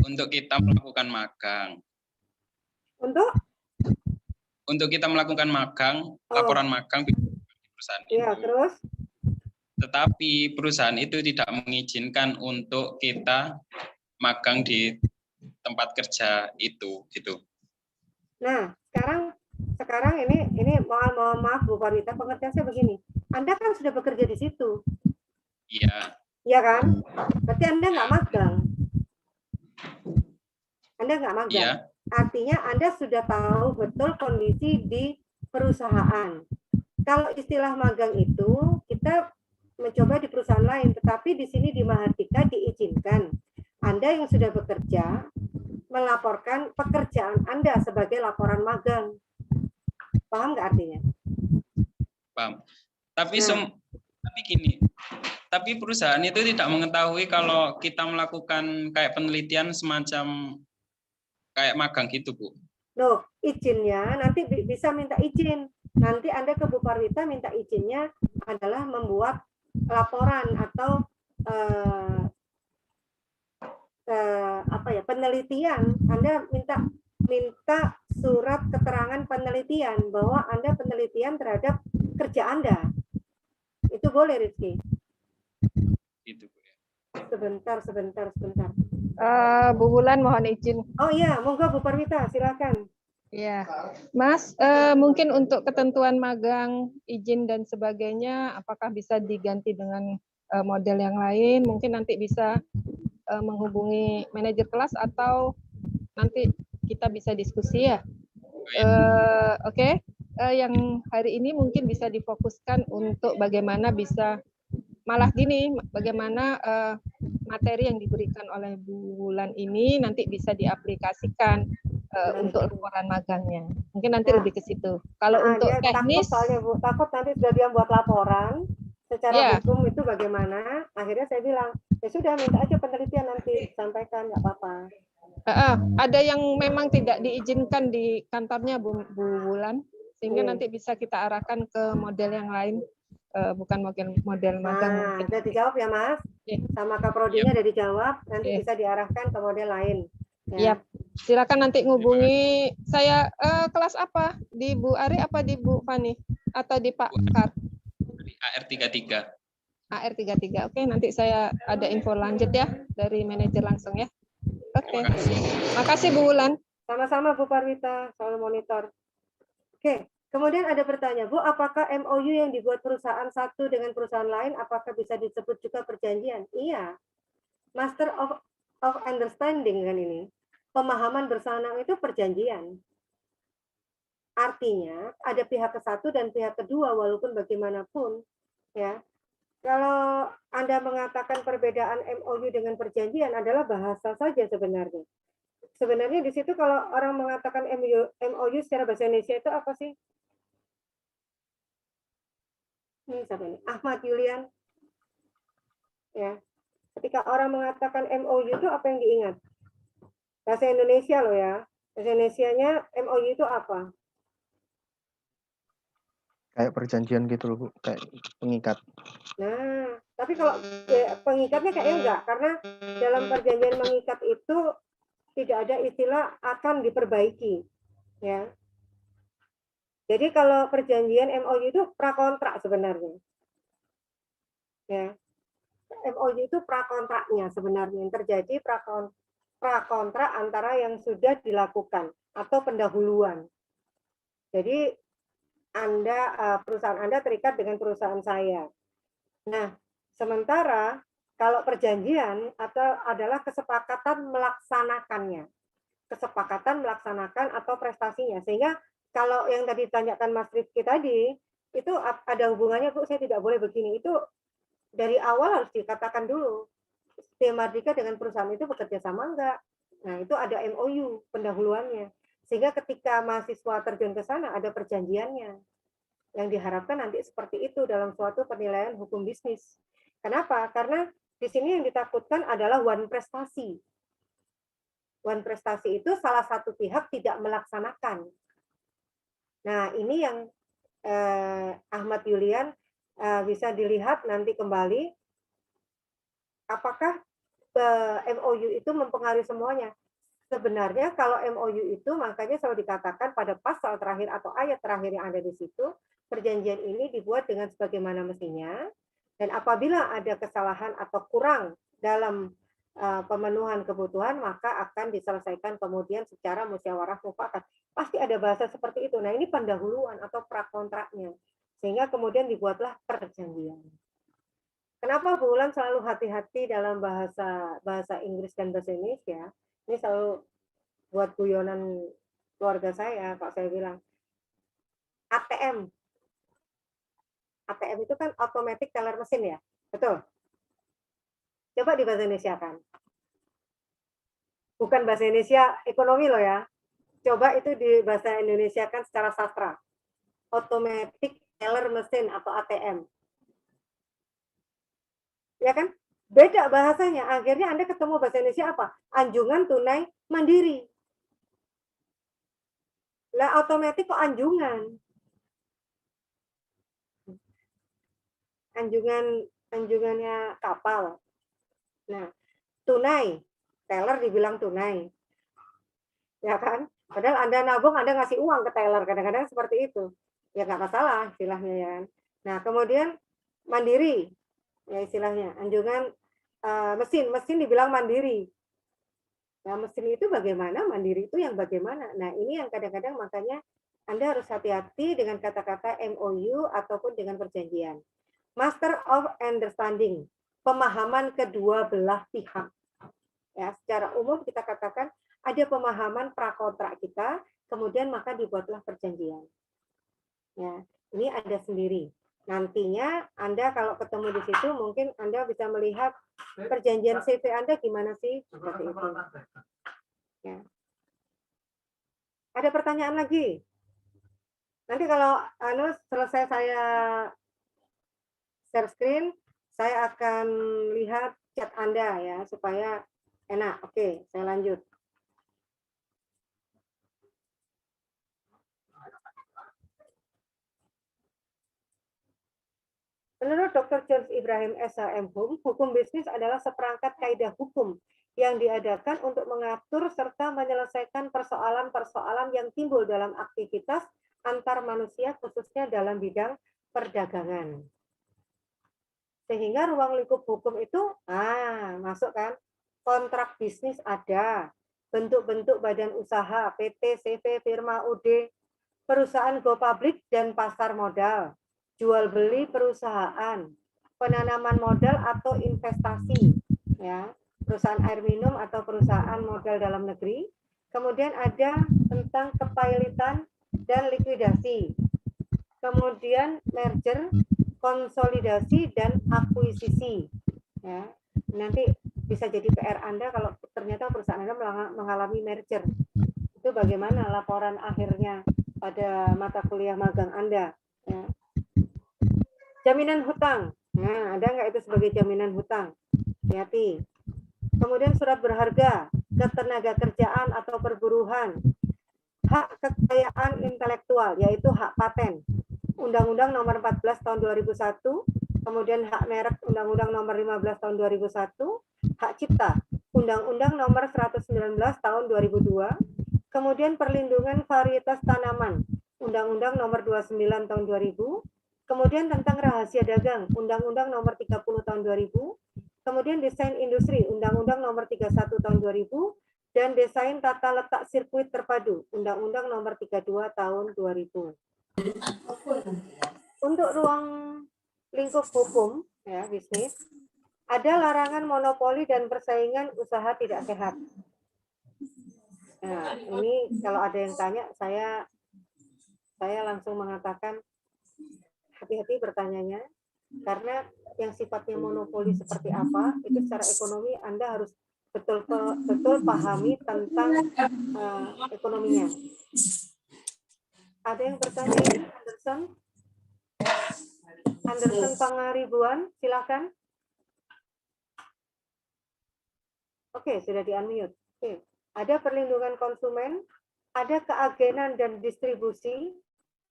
C: untuk kita melakukan magang. Untuk kita melakukan magang, laporan magang di perusahaan
A: iya,
C: itu.
A: terus?
C: Tetapi perusahaan itu tidak mengizinkan untuk kita magang di tempat kerja itu, gitu.
A: Nah, sekarang ini mohon maaf Bu Parwita, pengertian saya begini. Anda kan sudah bekerja di situ.
C: Iya.
A: Iya kan? Berarti Anda nggak magang. Anda nggak magang.
C: Iya.
A: Artinya Anda sudah tahu betul kondisi di perusahaan. Kalau istilah magang itu kita mencoba di perusahaan lain, tetapi di sini di Mahardika diizinkan. Anda yang sudah bekerja melaporkan pekerjaan Anda sebagai laporan magang. Paham nggak artinya?
C: Paham. Tapi gini, tapi perusahaan itu tidak mengetahui kalau kita melakukan kayak penelitian semacam kayak magang gitu, Bu.
A: Loh, izinnya nanti bisa minta izin. Nanti Anda ke Bu Parwita minta izinnya adalah membuat laporan atau penelitian. Anda minta surat keterangan penelitian bahwa Anda penelitian terhadap kerja Anda. Itu boleh, Rizky.
C: Itu, Bu.
A: Sebentar.
B: Bu Wulan mohon izin.
A: Oh iya, monggo Bu Parwita, silakan.
B: Ya, Mas, mungkin untuk ketentuan magang, izin dan sebagainya, apakah bisa diganti dengan model yang lain? Mungkin nanti bisa menghubungi manajer kelas atau nanti kita bisa diskusi ya. Oke. Yang hari ini mungkin bisa difokuskan untuk bagaimana bisa malah gini, bagaimana materi yang diberikan oleh Bu Wulan ini nanti bisa diaplikasikan untuk laporan magangnya. Mungkin nanti lebih ke situ. Kalau untuk teknis,
A: takut nanti sudah dia buat laporan secara hukum itu bagaimana? Akhirnya saya bilang, ya sudah minta aja penelitian nanti sampaikan, nggak apa-apa.
B: Ada yang memang tidak diizinkan di kantornya Bu Wulan, sehingga nanti bisa kita arahkan ke model yang lain. Bukan model magang.
A: Sudah dijawab ya Mas, sama Kaprodinya sudah dijawab, nanti bisa diarahkan ke model lain.
B: Ya. Silakan nanti ngubungi saya. Kelas apa? Di Bu Ari apa di Bu Fani? Atau di Pak Kar?
C: AR33.
B: AR33. Oke, nanti saya ada info lanjut ya dari manajer langsung ya. Oke. Makasih Bu Wulan.
A: Sama-sama Bu Parwita, selalu monitor. Oke. Kemudian ada pertanyaan, Bu, apakah MOU yang dibuat perusahaan satu dengan perusahaan lain, apakah bisa disebut juga perjanjian? Iya. Master of Understanding kan ini. Pemahaman bersama itu perjanjian. Artinya, ada pihak ke satu dan pihak kedua, walaupun bagaimanapun, Ya. Kalau Anda mengatakan perbedaan MOU dengan perjanjian adalah bahasa saja sebenarnya. Sebenarnya di situ kalau orang mengatakan MOU secara bahasa Indonesia itu apa sih? Ini siapa ini? Ahmad Yulian. Ya. Ketika orang mengatakan MOU itu apa yang diingat? Bahasa Indonesia loh ya. Bahasa Indonesianya MOU itu apa?
D: Kayak perjanjian gitu loh Bu, kayak pengikat.
A: Nah, tapi kalau pengikatnya kayaknya enggak, karena dalam perjanjian mengikat itu tidak ada istilah akan diperbaiki, ya. Jadi kalau perjanjian MOU itu prakontrak sebenarnya, ya. MOU itu prakontraknya sebenarnya yang terjadi prakontrak antara yang sudah dilakukan atau pendahuluan. Jadi perusahaan Anda terikat dengan perusahaan saya. Nah, sementara kalau perjanjian adalah kesepakatan melaksanakannya. Kesepakatan melaksanakan atau prestasinya. Sehingga kalau yang tadi ditanyakan Mas Rifki tadi, itu ada hubungannya, Bu, saya tidak boleh begini. Itu dari awal harus dikatakan dulu. PT Mardika dengan perusahaan itu bekerja sama enggak? Nah, itu ada MOU pendahuluannya. Sehingga ketika mahasiswa terjun ke sana ada perjanjiannya. Yang diharapkan nanti seperti itu dalam suatu penilaian hukum bisnis. Kenapa? Karena di sini yang ditakutkan adalah one prestasi. One prestasi itu salah satu pihak tidak melaksanakan. Nah, ini yang Ahmad Yulian bisa dilihat nanti kembali. Apakah MOU itu mempengaruhi semuanya? Sebenarnya kalau MOU itu makanya selalu dikatakan pada pasal terakhir atau ayat terakhir yang ada di situ, perjanjian ini dibuat dengan sebagaimana mestinya, dan apabila ada kesalahan atau kurang dalam pemenuhan kebutuhan, maka akan diselesaikan kemudian secara musyawarah mufakat. Pasti ada bahasa seperti itu. Nah, ini pendahuluan atau prakontraknya. Sehingga kemudian dibuatlah perjanjian. Kenapa Bu Ulan selalu hati-hati dalam bahasa Inggris dan bahasa Indonesia? Ini selalu buat guyonan keluarga saya, Pak, saya bilang. ATM. ATM itu kan automatic teller mesin ya, betul? Coba di bahasa Indonesia kan. Bukan bahasa Indonesia ekonomi loh ya. Coba itu di bahasa Indonesia kan secara sastra. Automatic teller mesin atau ATM. Ya kan? Beda bahasanya. Akhirnya Anda ketemu bahasa Indonesia apa? Anjungan tunai mandiri. Lah otomatis kok anjungan? Anjungannya kapal. Nah, tunai. Teller dibilang tunai. Ya kan? Padahal Anda nabung, Anda ngasih uang ke teller. Kadang-kadang seperti itu. Ya nggak masalah istilahnya ya. Nah, kemudian mandiri. Ya istilahnya. Anjungan mesin dibilang mandiri. Nah, mesin itu bagaimana, mandiri itu yang bagaimana. Nah, ini yang kadang-kadang makanya Anda harus hati-hati dengan kata-kata MOU ataupun dengan perjanjian. Master of Understanding, pemahaman kedua belah pihak. Ya, secara umum kita katakan ada pemahaman prakontrak kita, kemudian maka dibuatlah perjanjian. Ya, ini ada sendiri. Nantinya Anda kalau ketemu di situ mungkin Anda bisa melihat perjanjian CV Anda gimana sih seperti itu. Ya. Ada pertanyaan lagi? Nanti kalau selesai saya share screen, saya akan lihat chat Anda ya supaya enak. Oke, saya lanjut. Menurut Dr. George Ibrahim SHM hukum bisnis adalah seperangkat kaidah hukum yang diadakan untuk mengatur serta menyelesaikan persoalan-persoalan yang timbul dalam aktivitas antar manusia khususnya dalam bidang perdagangan. Sehingga ruang lingkup hukum itu masuk kan, kontrak bisnis ada, bentuk-bentuk badan usaha, PT, CV, firma, UD, perusahaan go public dan pasar modal, jual beli perusahaan, penanaman modal atau investasi, ya, perusahaan air minum atau perusahaan modal dalam negeri. Kemudian ada tentang kepailitan dan likuidasi. Kemudian merger, konsolidasi dan akuisisi. Ya, nanti bisa jadi PR Anda kalau ternyata perusahaan Anda mengalami merger. Itu bagaimana laporan akhirnya pada mata kuliah magang Anda. Ya. Jaminan hutang. Nah, ada nggak itu sebagai jaminan hutang? Hati-hati. Kemudian surat berharga, ketenaga kerjaan atau perburuhan, hak kekayaan intelektual, yaitu hak paten. Undang-Undang Nomor 14 Tahun 2001, kemudian hak merek Undang-Undang Nomor 15 Tahun 2001, hak cipta Undang-Undang Nomor 119 Tahun 2002, kemudian perlindungan varietas tanaman Undang-Undang Nomor 29 Tahun 2000, kemudian tentang rahasia dagang Undang-Undang Nomor 30 Tahun 2000, kemudian desain industri Undang-Undang Nomor 31 Tahun 2000, dan desain tata letak sirkuit terpadu Undang-Undang Nomor 32 Tahun 2000. Untuk ruang lingkup hukum ya bisnis, ada larangan monopoli dan persaingan usaha tidak sehat. Nah, ini kalau ada yang tanya, saya langsung mengatakan hati-hati bertanyanya, karena yang sifatnya monopoli seperti apa, itu secara ekonomi Anda harus betul pahami tentang ekonominya. Ada yang bertanya ini, Anderson Pangaribuan, silakan. Oke, sudah di-unmute. Oke. Ada perlindungan konsumen, ada keagenan dan distribusi,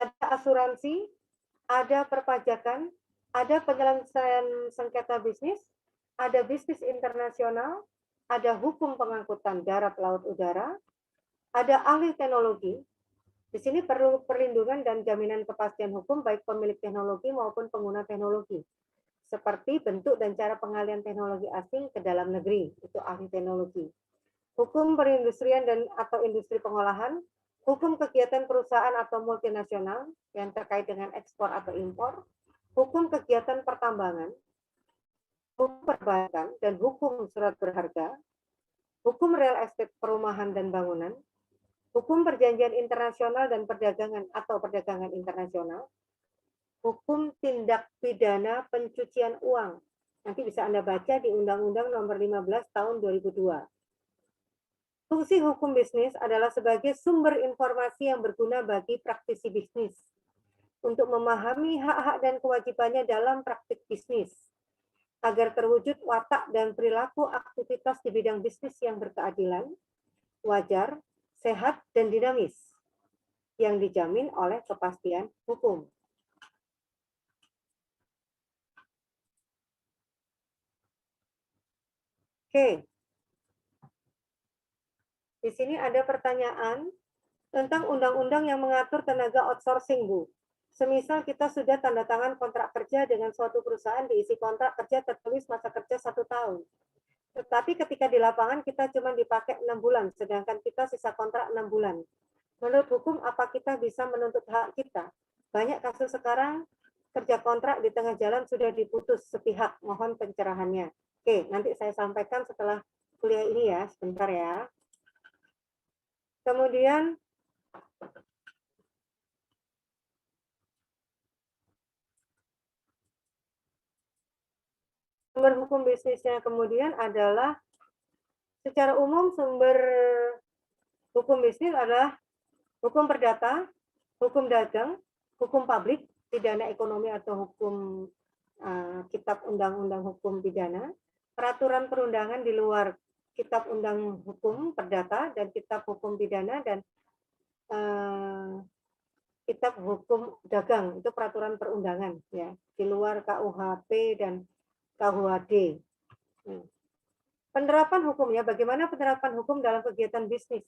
A: ada asuransi, ada perpajakan, ada penyelesaian sengketa bisnis, ada bisnis internasional, ada hukum pengangkutan darat, laut, udara, ada ahli teknologi. Di sini perlu perlindungan dan jaminan kepastian hukum baik pemilik teknologi maupun pengguna teknologi. Seperti bentuk dan cara pengalian teknologi asing ke dalam negeri, itu ahli teknologi. Hukum perindustrian dan atau industri pengolahan, hukum kegiatan perusahaan atau multinasional yang terkait dengan ekspor atau impor, hukum kegiatan pertambangan, hukum perbankan dan hukum surat berharga, hukum real estate perumahan dan bangunan, hukum perjanjian internasional dan perdagangan atau perdagangan internasional, hukum tindak pidana pencucian uang. Nanti bisa Anda baca di Undang-Undang Nomor 15 Tahun 2002. Fungsi hukum bisnis adalah sebagai sumber informasi yang berguna bagi praktisi bisnis untuk memahami hak-hak dan kewajibannya dalam praktik bisnis agar terwujud watak dan perilaku aktivitas di bidang bisnis yang berkeadilan, wajar, sehat, dan dinamis yang dijamin oleh kepastian hukum. Oke. Di sini ada pertanyaan tentang undang-undang yang mengatur tenaga outsourcing, Bu. Semisal kita sudah tanda tangan kontrak kerja dengan suatu perusahaan, diisi kontrak kerja tertulis masa kerja 1 tahun. Tetapi ketika di lapangan kita cuma dipakai 6 bulan, sedangkan kita sisa kontrak 6 bulan. Menurut hukum, apa kita bisa menuntut hak kita? Banyak kasus sekarang kerja kontrak di tengah jalan sudah diputus sepihak, mohon pencerahannya. Oke, nanti saya sampaikan setelah kuliah ini ya, sebentar ya. Kemudian sumber hukum bisnisnya kemudian adalah secara umum sumber hukum bisnis adalah hukum perdata, hukum dagang, hukum publik, pidana ekonomi atau hukum kitab undang-undang hukum pidana, peraturan perundangan di luar kitab undang hukum perdata dan kitab hukum pidana, dan kitab hukum dagang, itu peraturan perundangan ya, di luar KUHP dan KUHD. Penerapan hukumnya, bagaimana penerapan hukum dalam kegiatan bisnis?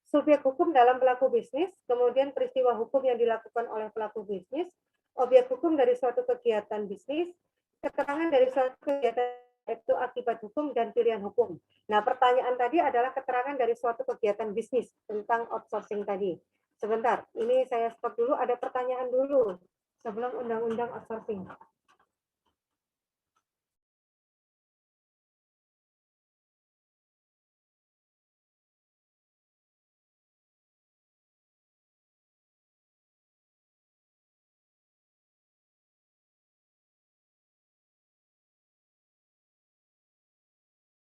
A: Subjek hukum dalam pelaku bisnis, kemudian peristiwa hukum yang dilakukan oleh pelaku bisnis, objek hukum dari suatu kegiatan bisnis, keterangan dari suatu kegiatan itu akibat hukum dan pilihan hukum. Nah, pertanyaan tadi adalah keterangan dari suatu kegiatan bisnis tentang outsourcing tadi. Sebentar, ini saya stop dulu, ada pertanyaan dulu sebelum undang-undang outsourcing.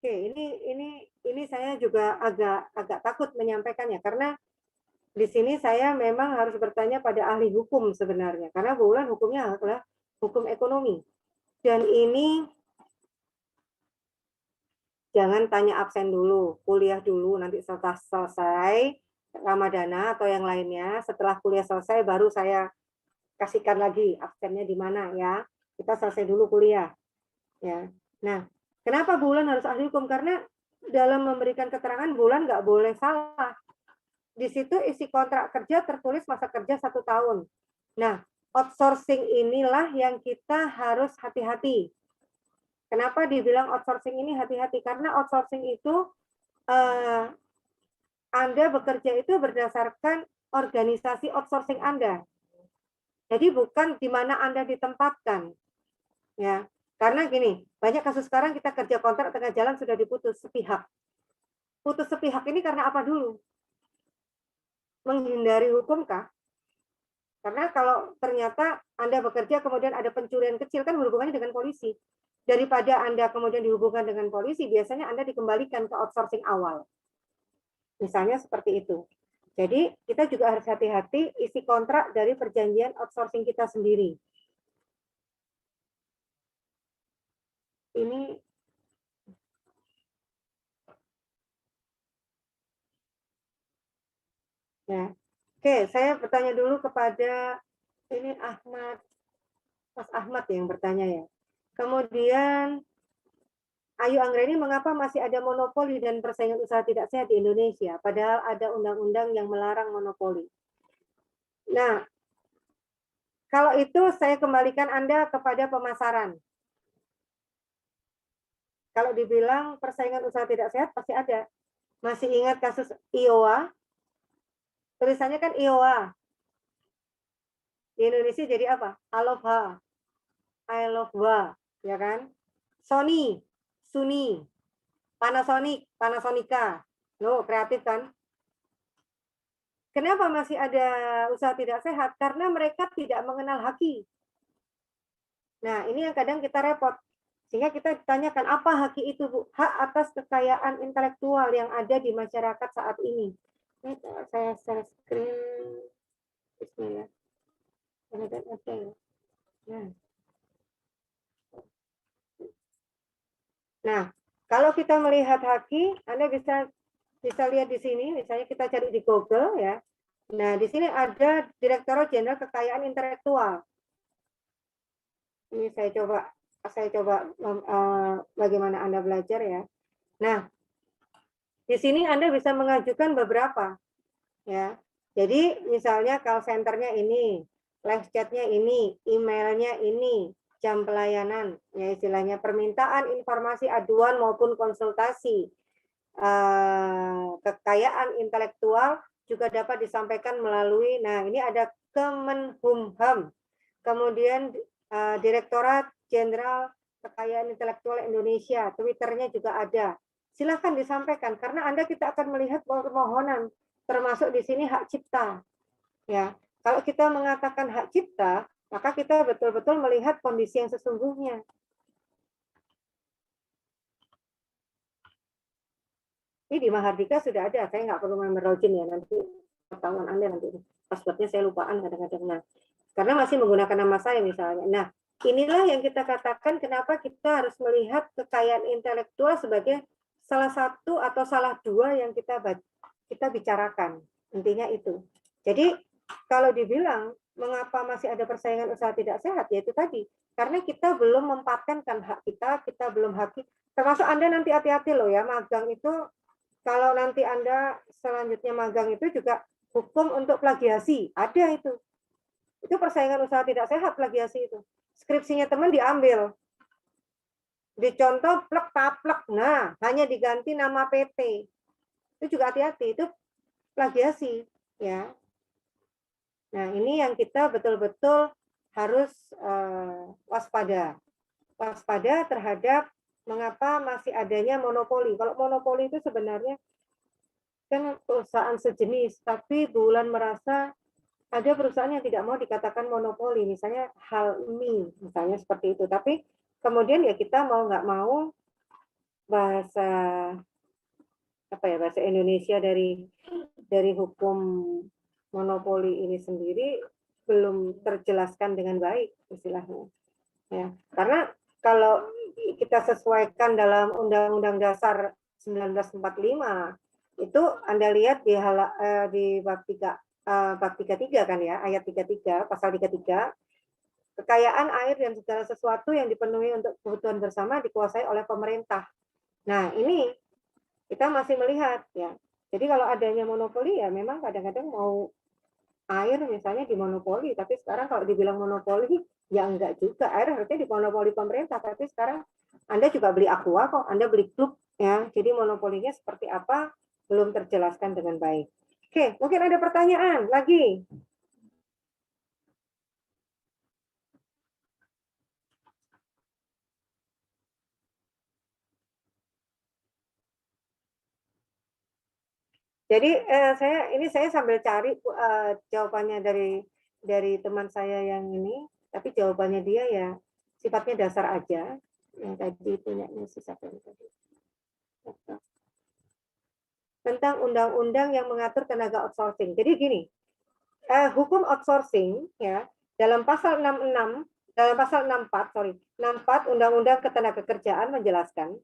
A: Oke, ini saya juga agak takut menyampaikannya karena di sini saya memang harus bertanya pada ahli hukum sebenarnya, karena Bu Wulan hukumnya adalah hukum ekonomi. Dan ini jangan tanya absen dulu, kuliah dulu, nanti setelah selesai Ramadana atau yang lainnya, setelah kuliah selesai baru saya kasihkan lagi absennya di mana ya. Kita selesai dulu kuliah. Ya. Nah, kenapa Bu Wulan harus ahli hukum? Karena dalam memberikan keterangan Bu Wulan nggak boleh salah. Di situ isi kontrak kerja tertulis masa kerja 1 tahun. Nah, outsourcing inilah yang kita harus hati-hati. Kenapa dibilang outsourcing ini hati-hati? Karena outsourcing itu Anda bekerja itu berdasarkan organisasi outsourcing Anda. Jadi bukan di mana Anda ditempatkan. Ya. Karena gini, banyak kasus sekarang kita kerja kontrak tengah jalan sudah diputus sepihak. Putus sepihak ini karena apa dulu? Menghindari hukum kah? Karena kalau ternyata Anda bekerja kemudian ada pencurian kecil kan berhubungannya dengan polisi. Daripada Anda kemudian dihubungkan dengan polisi, biasanya Anda dikembalikan ke outsourcing awal. Misalnya seperti itu. Jadi kita juga harus hati-hati isi kontrak dari perjanjian outsourcing kita sendiri. Ini ya. Oke, saya bertanya dulu kepada ini Ahmad, Mas Ahmad yang bertanya ya. Kemudian Ayu Anggreni, mengapa masih ada monopoli dan persaingan usaha tidak sehat di Indonesia, padahal ada undang-undang yang melarang monopoli? Nah, kalau itu saya kembalikan Anda kepada pemasaran. Kalau dibilang persaingan usaha tidak sehat, pasti ada. Masih ingat kasus IOA? Tulisannya kan IOA. Di Indonesia jadi apa? Aloha, I love Wa, ya kan? Sony, Suni, Panasonic, Panasonica. Loh, kreatif kan? Kenapa masih ada usaha tidak sehat? Karena mereka tidak mengenal haki. Nah, ini yang kadang kita repot. Sehingga kita ditanyakan, apa haki itu, Bu? Hak atas kekayaan intelektual yang ada di masyarakat saat ini. Ini saya share screen. Bismillah. Nah, kalau kita melihat haki, Anda bisa lihat di sini, misalnya kita cari di Google ya. Nah, di sini ada Direktorat Jenderal Kekayaan Intelektual. Ini saya coba bagaimana Anda belajar ya. Nah, di sini Anda bisa mengajukan beberapa ya. Jadi misalnya call center-nya ini, live chat-nya ini, emailnya ini, jam pelayanan, ya istilahnya permintaan informasi aduan maupun konsultasi. Kekayaan intelektual juga dapat disampaikan melalui, nah ini ada Kemenkumham, kemudian Direktorat Jenderal Kekayaan Intelektual Indonesia, Twitternya juga ada. Silakan disampaikan karena kita akan melihat permohonan, termasuk di sini hak cipta. Ya, kalau kita mengatakan hak cipta, maka kita betul-betul melihat kondisi yang sesungguhnya. Ini di Mahardika sudah ada, saya nggak perlu member login ya, nanti ketahuan Anda nanti. Passwordnya saya lupaan kadang-kadang. Nah, karena masih menggunakan nama saya misalnya. Nah, inilah yang kita katakan kenapa kita harus melihat kekayaan intelektual sebagai salah satu atau salah dua yang kita bicarakan. Intinya itu. Jadi, kalau dibilang mengapa masih ada persaingan usaha tidak sehat, yaitu tadi. Karena kita belum mempatenkan hak kita belum haki. Termasuk Anda nanti hati-hati loh ya, magang itu, kalau nanti Anda selanjutnya magang itu juga hukum untuk plagiasi. Ada itu. Itu persaingan usaha tidak sehat plagiasi itu. Skripsinya teman diambil. Dicontoh plek-taplek. Nah, hanya diganti nama PT. Itu juga hati-hati. Itu plagiasi. Ya. Nah, ini yang kita betul-betul harus waspada. Waspada terhadap mengapa masih adanya monopoli. Kalau monopoli itu sebenarnya kan perusahaan sejenis, tapi Bu Wulan merasa ada perusahaan yang tidak mau dikatakan monopoli, misalnya Halmi, misalnya seperti itu. Tapi kemudian ya kita mau nggak mau bahasa bahasa Indonesia dari hukum monopoli ini sendiri belum terjelaskan dengan baik istilahnya. Ya, karena kalau kita sesuaikan dalam Undang-Undang Dasar 1945 itu Anda lihat di bab 33 kan ya, ayat 33, pasal 33, kekayaan air dan segala sesuatu yang dipenuhi untuk kebutuhan bersama dikuasai oleh pemerintah. Nah, ini kita masih melihat ya. Jadi kalau adanya monopoli ya memang kadang-kadang mau air misalnya dimonopoli, tapi sekarang kalau dibilang monopoli ya enggak juga, air harusnya dimonopoli pemerintah, tapi sekarang Anda juga beli Aqua kok, Anda beli klub ya, jadi monopolinya seperti apa belum terjelaskan dengan baik. Oke, mungkin ada pertanyaan lagi. Jadi saya sambil cari jawabannya dari teman saya yang ini, tapi jawabannya dia ya sifatnya dasar aja. Yang tadi punya si siapa yang tadi? Tentang undang-undang yang mengatur tenaga outsourcing. Jadi gini, hukum outsourcing ya dalam pasal 66, dalam pasal 64 Undang-Undang Ketenagakerjaan menjelaskan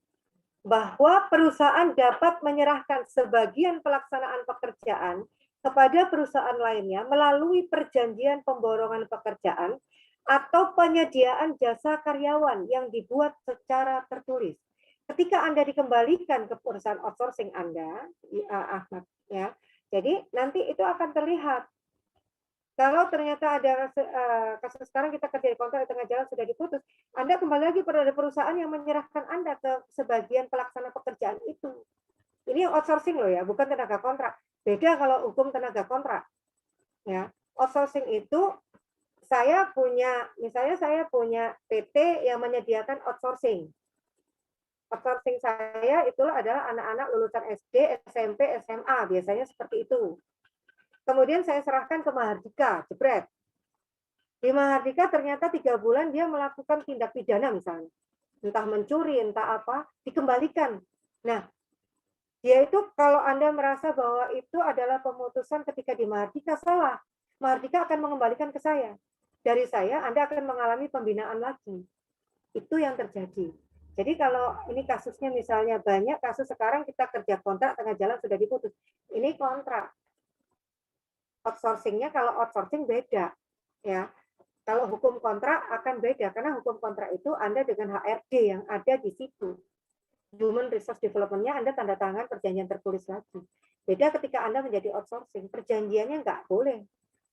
A: bahwa perusahaan dapat menyerahkan sebagian pelaksanaan pekerjaan kepada perusahaan lainnya melalui perjanjian pemborongan pekerjaan atau penyediaan jasa karyawan yang dibuat secara tertulis. Ketika Anda dikembalikan ke perusahaan outsourcing Anda, Ahmad, ya, jadi nanti itu akan terlihat. Kalau ternyata ada kasus sekarang kita kerja di kontrak di tengah jalan sudah diputus, Anda kembali lagi pada perusahaan yang menyerahkan Anda ke sebagian pelaksana pekerjaan itu. Ini yang outsourcing loh ya, bukan tenaga kontrak. Beda kalau hukum tenaga kontrak. Ya, outsourcing itu misalnya saya punya PT yang menyediakan outsourcing. Outsourcing saya itulah adalah anak-anak lulusan SD, SMP, SMA, biasanya seperti itu. Kemudian saya serahkan ke Mahardika, jebret. Di Mahardika ternyata 3 bulan dia melakukan tindak pidana misalnya. Entah mencuri, entah apa, dikembalikan. Nah, dia itu kalau Anda merasa bahwa itu adalah pemutusan ketika di Mahardika, salah. Mahardika akan mengembalikan ke saya. Dari saya, Anda akan mengalami pembinaan lagi. Itu yang terjadi. Jadi kalau ini kasusnya misalnya banyak kasus sekarang kita kerja kontrak tengah jalan sudah diputus. Ini kontrak. Outsourcing-nya kalau outsourcing beda ya. Kalau hukum kontrak akan beda karena hukum kontrak itu Anda dengan HRD yang ada di situ. Human Resource Development-nya Anda tanda tangan perjanjian tertulis lagi. Beda ketika Anda menjadi outsourcing, perjanjiannya nggak boleh.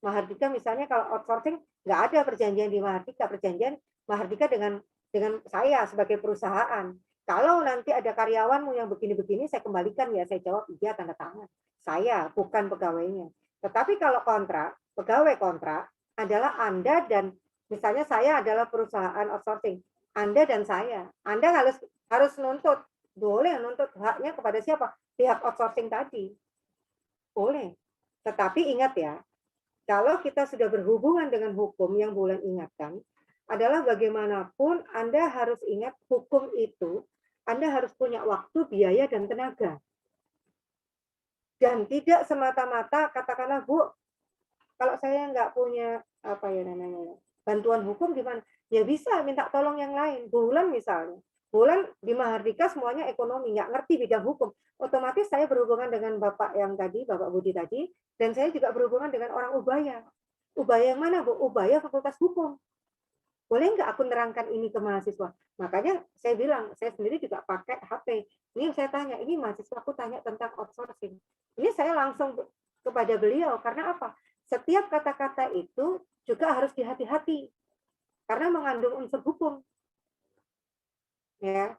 A: Mahardika misalnya kalau outsourcing nggak ada perjanjian di Mahardika, perjanjian Mahardika dengan saya sebagai perusahaan. Kalau nanti ada karyawanmu yang begini-begini, saya kembalikan ya, saya jawab iya tanda tangan. Saya bukan pegawainya. Tetapi kalau kontrak, pegawai kontrak adalah Anda dan misalnya saya adalah perusahaan outsourcing, Anda dan saya. Anda harus nuntut, boleh nuntut haknya kepada siapa? Pihak outsourcing tadi. Boleh. Tetapi ingat ya, kalau kita sudah berhubungan dengan hukum yang Bulan ingatkan, adalah bagaimanapun Anda harus ingat hukum itu, Anda harus punya waktu, biaya, dan tenaga. Dan tidak semata-mata katakanlah Bu, kalau saya nggak punya bantuan hukum gimana? Ya bisa minta tolong yang lain. Bulan misalnya, Bulan di Mahardika semuanya ekonomi, nggak ngerti bidang hukum. Otomatis saya berhubungan dengan Bapak yang tadi, Bapak Budi tadi, dan saya juga berhubungan dengan orang Ubaya. Ubaya yang mana Bu? Ubaya Fakultas Hukum. Boleh nggak aku nerangkan ini ke mahasiswa? Makanya saya bilang, saya sendiri juga pakai HP. Ini yang saya tanya, ini mahasiswa aku tanya tentang outsourcing. Ini saya langsung kepada beliau, karena apa? Setiap kata-kata itu juga harus dihati-hati, karena mengandung unsur hukum. Ya,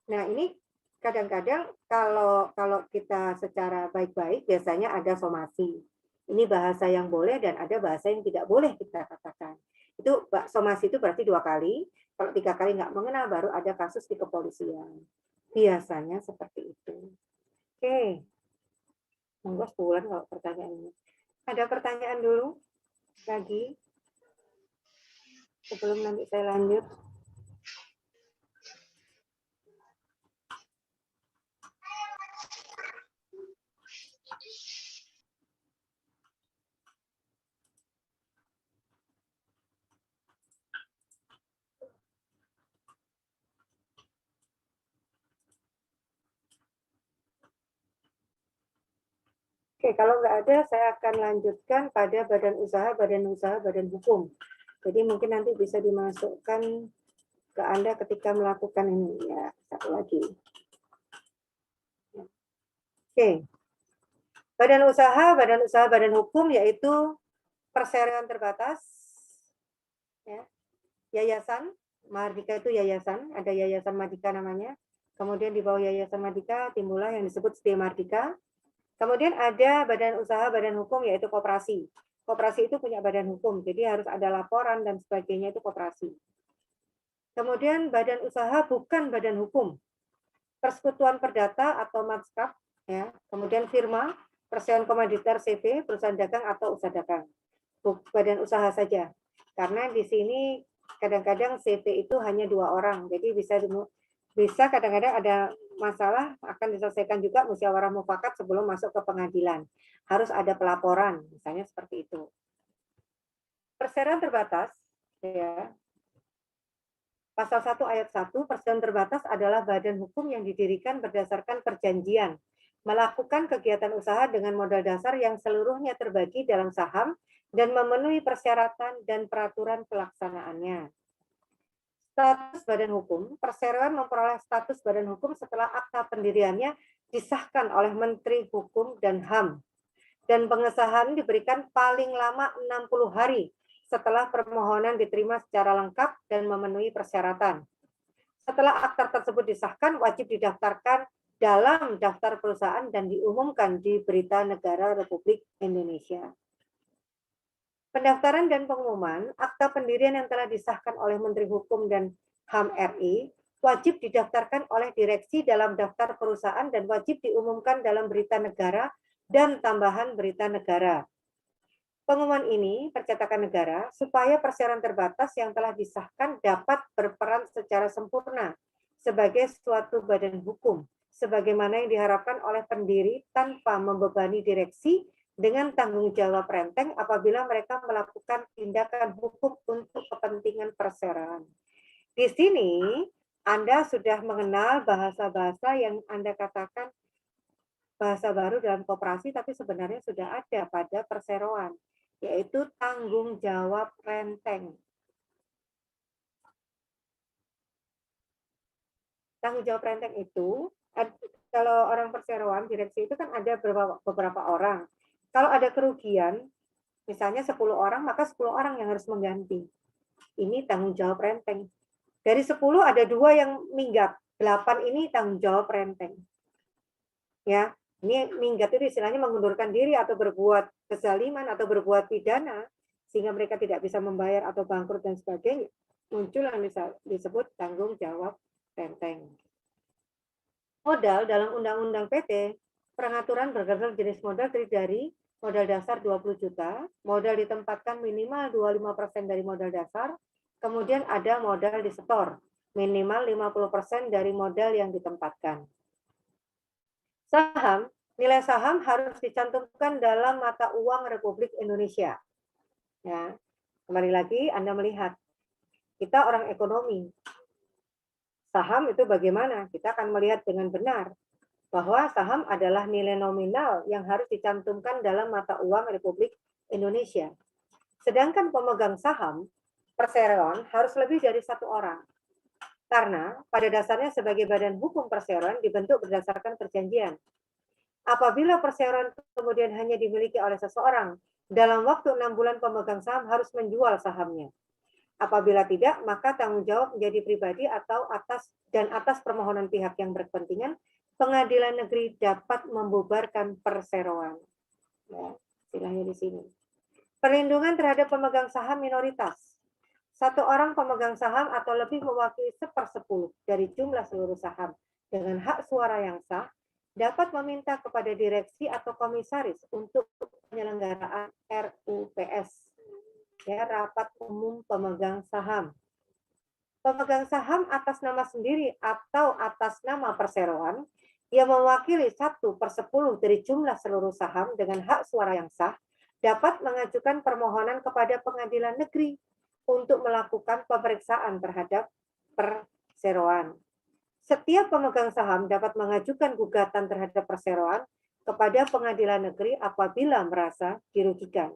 A: nah ini kadang-kadang kalau kita secara baik-baik, biasanya ada somasi. Ini bahasa yang boleh dan ada bahasa yang tidak boleh kita katakan. Itu somasi itu berarti 2 kali, kalau 3 kali nggak mengenal baru ada kasus di kepolisian. Biasanya seperti itu. Oke. Monggo Bulan kalau pertanyaannya. Ada pertanyaan dulu lagi? Sebelum nanti saya lanjut. Oke, kalau nggak ada, saya akan lanjutkan pada badan usaha, badan hukum. Jadi mungkin nanti bisa dimasukkan ke Anda ketika melakukan ini. Ya, satu lagi. Oke. Badan usaha, badan hukum yaitu perseroan terbatas, ya. Yayasan, Mardika itu yayasan, ada Yayasan Mardika namanya. Kemudian di bawah Yayasan Mardika timbullah yang disebut SD Mardika. Kemudian ada badan usaha, badan hukum yaitu koperasi. Koperasi itu punya badan hukum, jadi harus ada laporan dan sebagainya, itu koperasi. Kemudian badan usaha bukan badan hukum. Persekutuan perdata atau matskap, ya. Kemudian firma, perseroan komanditer CV, perusahaan dagang atau usaha dagang. Badan usaha saja. Karena di sini kadang-kadang CV itu hanya 2 orang, jadi bisa kadang-kadang ada masalah akan diselesaikan juga musyawarah mufakat sebelum masuk ke pengadilan. Harus ada pelaporan, misalnya seperti itu. Perseroan terbatas, ya. Pasal 1 ayat 1, perseroan terbatas adalah badan hukum yang didirikan berdasarkan perjanjian, melakukan kegiatan usaha dengan modal dasar yang seluruhnya terbagi dalam saham dan memenuhi persyaratan dan peraturan pelaksanaannya. Status badan hukum, perseroan memperoleh status badan hukum setelah akta pendiriannya disahkan oleh Menteri Hukum dan HAM. Dan pengesahan diberikan paling lama 60 hari setelah permohonan diterima secara lengkap dan memenuhi persyaratan. Setelah akta tersebut disahkan, wajib didaftarkan dalam daftar perusahaan dan diumumkan di Berita Negara Republik Indonesia. Pendaftaran dan pengumuman akta pendirian yang telah disahkan oleh Menteri Hukum dan HAM RI wajib didaftarkan oleh direksi dalam daftar perusahaan dan wajib diumumkan dalam Berita Negara dan tambahan Berita Negara. Pengumuman ini percetakan negara supaya perseroan terbatas yang telah disahkan dapat berperan secara sempurna sebagai suatu badan hukum, sebagaimana yang diharapkan oleh pendiri tanpa membebani direksi dengan tanggung jawab renteng apabila mereka melakukan tindakan hukum untuk kepentingan perseroan. Di sini Anda sudah mengenal bahasa-bahasa yang Anda katakan bahasa baru dalam koperasi, tapi sebenarnya sudah ada pada perseroan, yaitu tanggung jawab renteng. Tanggung jawab renteng itu, kalau orang perseroan, direksi itu kan ada beberapa orang. Kalau ada kerugian, misalnya 10 orang, maka 10 orang yang harus mengganti. Ini tanggung jawab renteng. Dari 10 ada 2 yang minggat, 8 ini tanggung jawab renteng. Ya, ini minggat itu istilahnya mengundurkan diri atau berbuat kezaliman atau berbuat pidana sehingga mereka tidak bisa membayar atau bangkrut dan sebagainya. Muncul yang disebut tanggung jawab renteng. Modal dalam Undang-Undang PT, pengaturan beragam jenis modal terdiri dari modal dasar 20 juta, modal ditempatkan minimal 25% dari modal dasar, kemudian ada modal disetor, minimal 50% dari modal yang ditempatkan. Saham, nilai saham harus dicantumkan dalam mata uang Republik Indonesia. Ya, kembali lagi Anda melihat, kita orang ekonomi. Saham itu bagaimana? Kita akan melihat dengan benar bahwa saham adalah nilai nominal yang harus dicantumkan dalam mata uang Republik Indonesia. Sedangkan pemegang saham, perseroan harus lebih dari 1 orang. Karena pada dasarnya sebagai badan hukum perseroan dibentuk berdasarkan perjanjian. Apabila perseroan kemudian hanya dimiliki oleh seseorang, dalam waktu 6 bulan pemegang saham harus menjual sahamnya. Apabila tidak, maka tanggung jawab menjadi pribadi atau atas permohonan pihak yang berkepentingan, pengadilan negeri dapat membubarkan perseroan. Ya, istilahnya di sini. Perlindungan terhadap pemegang saham minoritas. 1 orang pemegang saham atau lebih mewakili 1/10 dari jumlah seluruh saham dengan hak suara yang sah dapat meminta kepada direksi atau komisaris untuk penyelenggaraan RUPS, ya, rapat umum pemegang saham. Pemegang saham atas nama sendiri atau atas nama perseroan yang mewakili 1/10 dari jumlah seluruh saham dengan hak suara yang sah dapat mengajukan permohonan kepada pengadilan negeri untuk melakukan pemeriksaan terhadap perseroan. Setiap pemegang saham dapat mengajukan gugatan terhadap perseroan kepada pengadilan negeri apabila merasa dirugikan.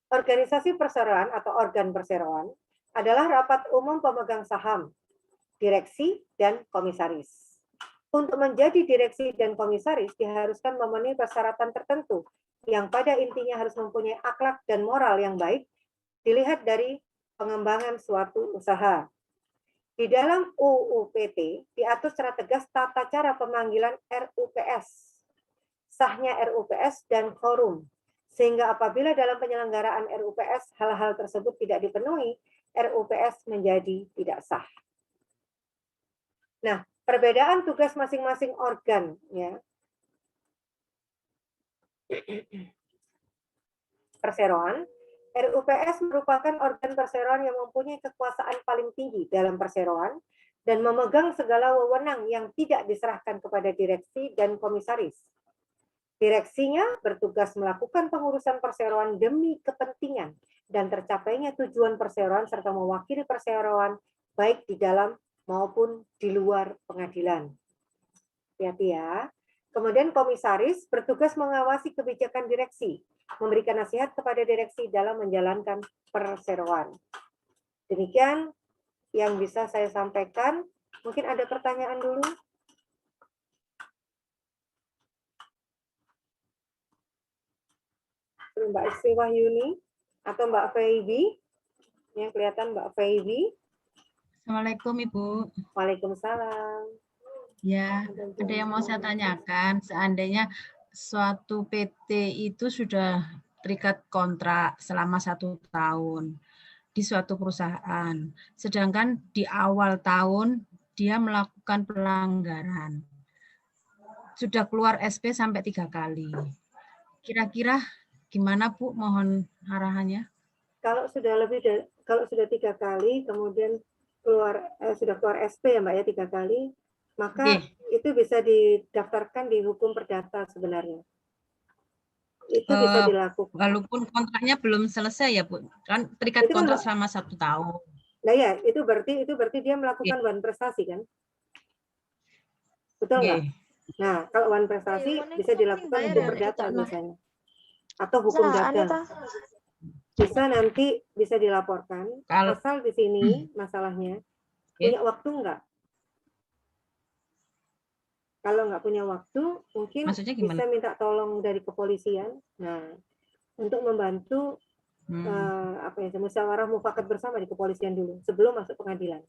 A: Organisasi perseroan atau organ perseroan adalah rapat umum pemegang saham, direksi, dan komisaris. Untuk menjadi direksi dan komisaris diharuskan memenuhi persyaratan tertentu yang pada intinya harus mempunyai akhlak dan moral yang baik, dilihat dari pengembangan suatu usaha. Di dalam UU PT diatur secara tegas tata cara pemanggilan RUPS, sahnya RUPS dan quorum, sehingga apabila dalam penyelenggaraan RUPS hal-hal tersebut tidak dipenuhi, RUPS menjadi tidak sah. Nah, perbedaan tugas masing-masing organ, ya, perseroan. RUPS merupakan organ perseroan yang mempunyai kekuasaan paling tinggi dalam perseroan dan memegang segala wewenang yang tidak diserahkan kepada direksi dan komisaris. Direksinya bertugas melakukan pengurusan perseroan demi kepentingan dan tercapainya tujuan perseroan serta mewakili perseroan baik di dalam maupun di luar pengadilan. Hati-hati ya. Kemudian komisaris bertugas mengawasi kebijakan direksi, memberikan nasihat kepada direksi dalam menjalankan perseroan. Demikian yang bisa saya sampaikan. Mungkin ada pertanyaan dulu. Mbak Isti Wahyuni atau Mbak Feibi. Yang kelihatan Mbak Feibi.
E: Assalamualaikum Ibu.
A: Waalaikumsalam.
E: Ya, ada yang mau saya tanyakan. Seandainya suatu PT itu sudah terikat kontrak selama 1 tahun di suatu perusahaan, sedangkan di awal tahun dia melakukan pelanggaran, sudah keluar SP sampai 3 kali. Kira-kira gimana Bu? Mohon arahannya.
A: Kalau sudah 3 kali, kemudian sudah keluar SP ya Mbak ya 3 kali, maka itu bisa didaftarkan di hukum perdata sebenarnya. Itu bisa dilakukan.
E: Walaupun kontraknya belum selesai ya Bu, kan terikat kontrak selama 1 tahun.
A: Nah ya, itu berarti dia melakukan wan prestasi kan? Betul nggak? Nah, kalau wan prestasi bisa dilakukan hukum perdata misalnya, atau hukum dagang. Bisa nanti bisa dilaporkan. Asal di sini masalahnya punya waktu nggak? Kalau nggak punya waktu, mungkin bisa minta tolong dari kepolisian. Nah, untuk membantu musyawarah mufakat bersama di kepolisian dulu sebelum masuk pengadilan.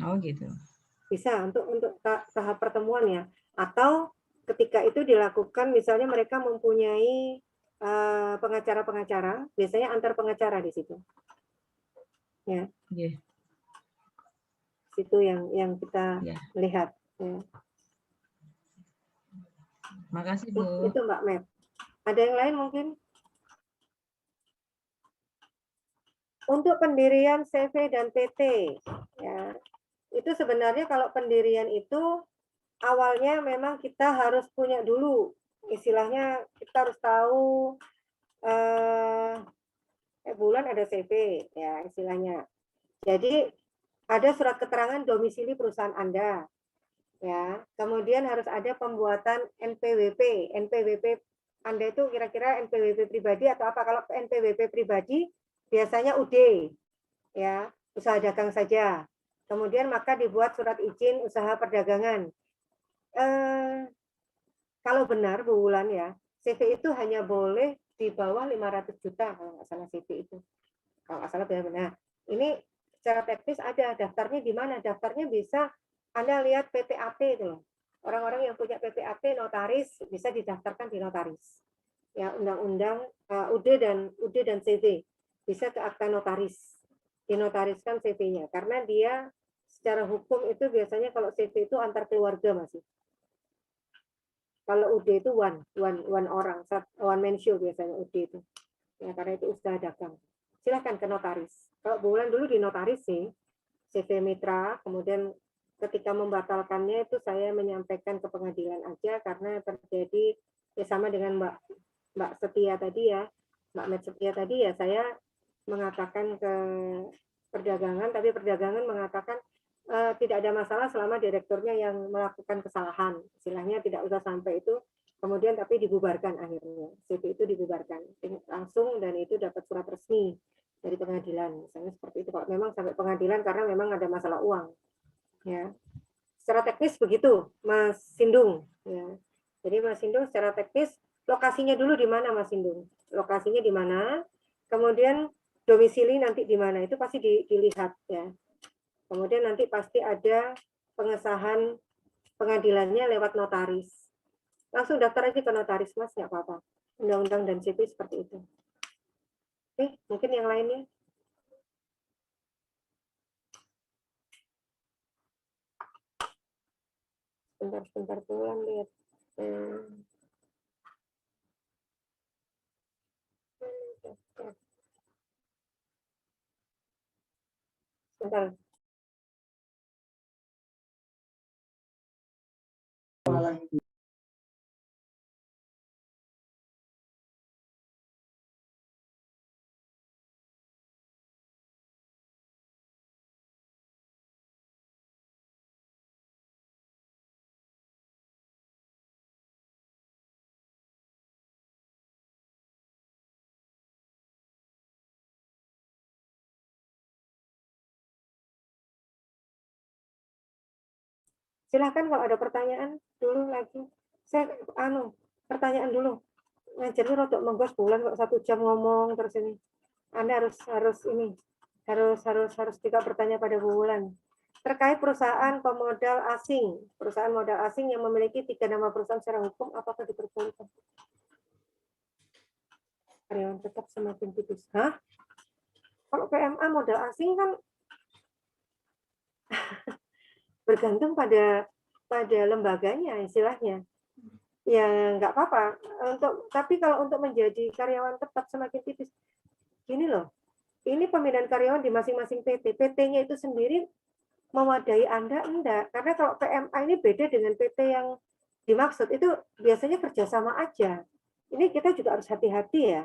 E: Oh gitu.
A: Bisa untuk tahap pertemuan ya. Atau ketika itu dilakukan, misalnya mereka mempunyai pengacara-pengacara, biasanya antar pengacara di situ. Ya.
E: Yeah.
A: Situ yang kita lihat. Ya.
E: Makasih Bu.
A: Itu Mbak Met. Ada yang lain mungkin? Untuk pendirian CV dan PT, ya, itu sebenarnya kalau pendirian itu awalnya memang kita harus punya dulu, istilahnya kita harus tahu bulan ada CV, ya istilahnya. Jadi ada surat keterangan domisili perusahaan Anda. Ya, kemudian harus ada pembuatan NPWP. NPWP Anda itu kira-kira NPWP pribadi atau apa? Kalau NPWP pribadi biasanya UD, ya, usaha dagang saja. Kemudian maka dibuat surat izin usaha perdagangan. Kalau benar Bu Wulan ya, CV itu hanya boleh di bawah 500 juta kalau nggak salah CV itu. Kalau nggak salah benar-benar. Ini secara teknis ada daftarnya di mana? Daftarnya bisa Anda lihat PPAT itu loh. Orang-orang yang punya PPAT notaris bisa didaftarkan di notaris. Ya, undang-undang UD dan CV bisa ke akta notaris. Dinotariskan CV-nya karena dia secara hukum itu biasanya kalau CV itu antar keluarga masih. Kalau UD itu one orang, one man show biasanya UD itu. Ya, karena itu usaha dagang. Silahkan ke notaris. Kalau bulan dulu di notaris sih, CV mitra, kemudian ketika membatalkannya itu saya menyampaikan ke pengadilan aja karena terjadi ya sama dengan Mbak Setia tadi ya, Mbak Met Setia tadi ya, saya mengatakan ke perdagangan, tapi perdagangan mengatakan tidak ada masalah selama direkturnya yang melakukan kesalahan. Istilahnya tidak usah sampai itu, kemudian tapi dibubarkan akhirnya. CV itu dibubarkan langsung dan itu dapat surat resmi dari pengadilan. Misalnya seperti itu. Kalau memang sampai pengadilan karena memang ada masalah uang. Ya. Secara teknis begitu, Mas Sindung. Ya. Jadi Mas Sindung secara teknis, lokasinya dulu di mana Mas Sindung? Lokasinya di mana? Kemudian domisili nanti di mana? Itu pasti dilihat ya. Kemudian nanti pasti ada pengesahan pengadilannya lewat notaris. Langsung daftar aja ke notaris, Mas, nggak apa-apa. Undang-undang dan CV seperti itu. Oke, mungkin yang lainnya. Sebentar pulang lihat. Sebentar. Silahkan kalau ada pertanyaan dulu lagi. Saya pertanyaan dulu. Ngajarnya rodok menggos bulan kok 1 jam ngomong terus ini. Anda harus ini harus juga bertanya pada Bu Wulan. Terkait perusahaan pemodal asing, perusahaan modal asing yang memiliki 3 nama perusahaan secara hukum, apakah diperbolehkan? Karyawan tetap semakin tipis. Hah? Kalau PMA modal asing kan bergantung pada lembaganya istilahnya. Ya nggak apa-apa. Tapi kalau untuk menjadi karyawan tetap semakin tipis, gini loh. Ini pemindahan karyawan di masing-masing PT. PT-nya itu sendiri mewadai Anda enggak. Karena kalau PMA ini beda dengan PT yang dimaksud, itu biasanya kerjasama aja. Ini kita juga harus hati-hati ya.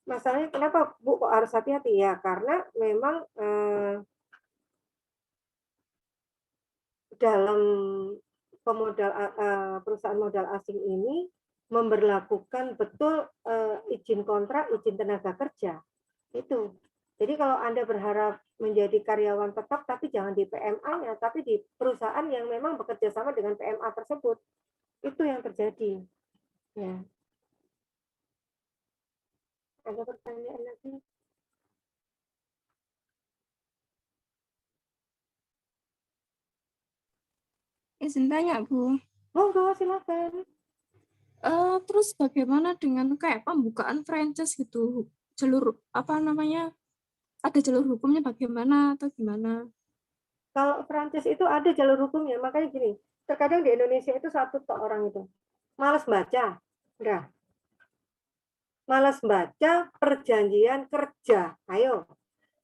A: Masalahnya kenapa Bu kok harus hati-hati? Ya karena memang dalam perusahaan modal asing ini memberlakukan betul izin kontrak, izin tenaga kerja. Itu. Jadi kalau Anda berharap menjadi karyawan tetap, tapi jangan di PMA-nya, tapi di perusahaan yang memang bekerja sama dengan PMA tersebut. Itu yang terjadi. Ya. Ada pertanyaan lagi?
F: Izin tanya, Bu.
A: Monggo, silakan.
F: Terus bagaimana dengan kayak pembukaan franchise gitu? Jalur apa namanya? Ada jalur hukumnya bagaimana atau gimana?
A: Kalau franchise itu ada jalur hukumnya, makanya gini, terkadang di Indonesia itu satu tok orang itu. Malas baca. Udah. Malas baca perjanjian kerja. Ayo.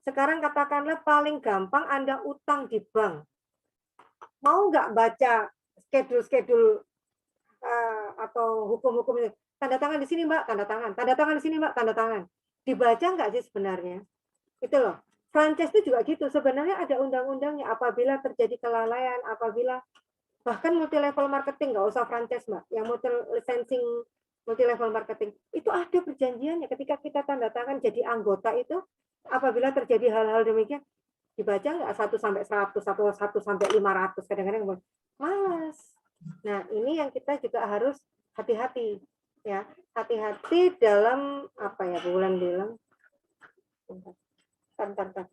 A: Sekarang katakanlah paling gampang Anda utang di bank. Mau nggak baca schedule atau hukum-hukum ini? Tanda tangan di sini Mbak, tanda tangan. Tanda tangan di sini Mbak, tanda tangan. Dibaca nggak sih sebenarnya? Itu loh. Franchise itu juga gitu. Sebenarnya ada undang-undangnya. Apabila terjadi kelalaian, apabila bahkan multi level marketing, nggak usah franchise Mbak, yang multi licensing, multi level marketing, itu ada perjanjiannya. Ketika kita tanda tangan jadi anggota itu, apabila terjadi hal-hal demikian, dibaca nggak 1 sampai 100 atau 1 sampai 500, kadang-kadang malas. Nah, ini yang kita juga harus hati-hati ya. Hati-hati dalam apa ya, Bu Wulan bilang. Bentar.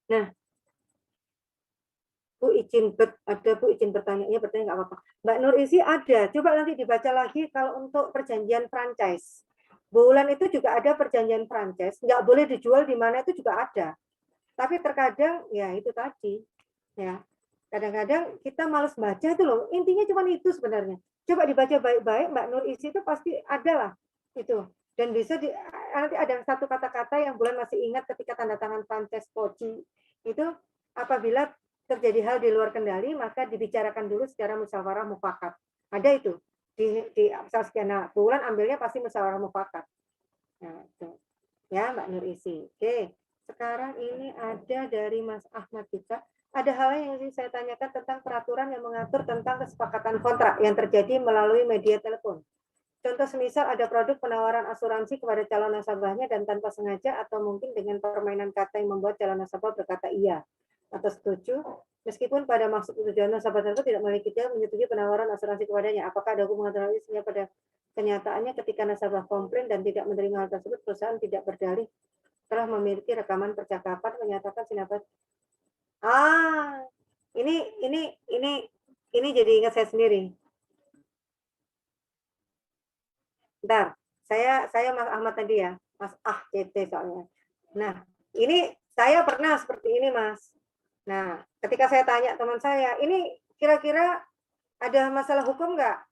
A: Nah, Bu izin bertanya nggak apa-apa. Mbak Nur Isi ada, coba nanti dibaca lagi kalau untuk perjanjian franchise. Bu Wulan itu juga ada perjanjian franchise, nggak boleh dijual di mana itu juga ada. Tapi terkadang ya itu tadi, ya Kadang-kadang kita males baca itu loh. Intinya cuma itu sebenarnya. Coba dibaca baik-baik, Mbak Nur Isi itu pasti ada lah itu. Dan bisa nanti ada satu kata-kata yang Bulan masih ingat ketika tanda tangan Frances Poci itu, apabila terjadi hal di luar kendali maka dibicarakan dulu secara musyawarah mufakat. Ada itu di asal sekian. Nah, Bulan ambilnya pasti musyawarah mufakat. Nah, itu. Ya, Mbak Nur Isi. Oke. Sekarang ini ada dari Mas Ahmad juga. Ada hal yang ingin saya tanyakan tentang peraturan yang mengatur tentang kesepakatan kontrak yang terjadi melalui media telepon. Contoh semisal ada produk penawaran asuransi kepada calon nasabahnya dan tanpa sengaja atau mungkin dengan permainan kata yang membuat calon nasabah berkata iya atau setuju, meskipun pada maksud tujuan nasabah tersebut tidak memiliki menyetujui penawaran asuransi kepadanya. Apakah ada hubungan antara isinya pada kenyataannya ketika nasabah komplain dan tidak menerima hal tersebut, perusahaan tidak berdalih telah memiliki rekaman percakapan menyatakan sinabas. Ini jadi ingat saya sendiri. Bentar, saya Mas Ahmad tadi ya, Mas CT soalnya. Nah, ini saya pernah seperti ini, Mas. Nah, ketika saya tanya teman saya, ini kira-kira ada masalah hukum nggak?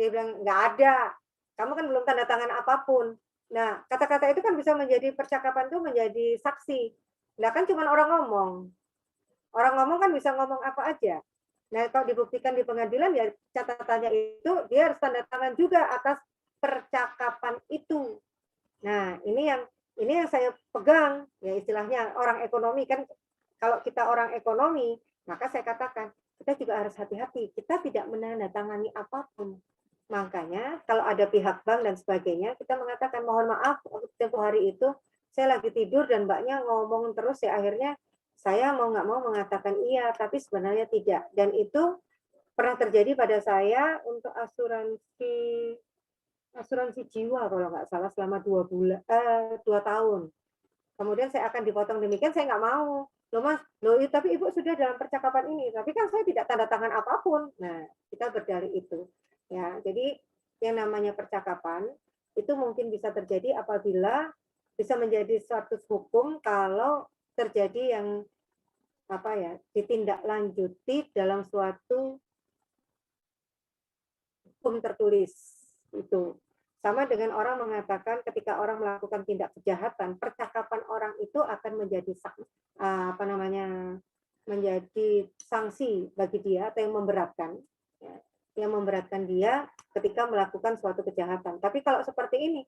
A: Dia bilang, nggak ada. Kamu kan belum tanda tangan apapun. Nah, kata-kata itu kan bisa menjadi percakapan itu menjadi saksi. Nah, kan cuma orang ngomong. Orang ngomong kan bisa ngomong apa aja. Nah, kalau dibuktikan di pengadilan, ya catatannya itu dia harus tanda tangan juga atas percakapan itu. Nah, ini yang saya pegang, ya istilahnya orang ekonomi kan. Kalau kita orang ekonomi, maka saya katakan kita juga harus hati-hati. Kita tidak menandatangani apapun. Makanya kalau ada pihak bank dan sebagainya, kita mengatakan mohon maaf tempo hari itu saya lagi tidur dan mbaknya ngomong terus ya, akhirnya saya mau nggak mau mengatakan iya, tapi sebenarnya tidak. Dan itu pernah terjadi pada saya untuk asuransi jiwa kalau nggak salah selama 2 tahun. Kemudian saya akan dipotong demikian, saya nggak mau. Loh Mas, tapi Ibu sudah dalam percakapan ini, tapi kan saya tidak tanda tangan apapun. Nah, kita berdalih itu. Ya, jadi yang namanya percakapan itu mungkin bisa terjadi apabila bisa menjadi suatu hukum kalau terjadi yang ditindaklanjuti dalam suatu hukum tertulis itu. Sama dengan orang mengatakan ketika orang melakukan tindak kejahatan, percakapan orang itu akan menjadi menjadi sanksi bagi dia atau yang memberatkan, ya, yang memberatkan dia ketika melakukan suatu kejahatan. Tapi kalau seperti ini,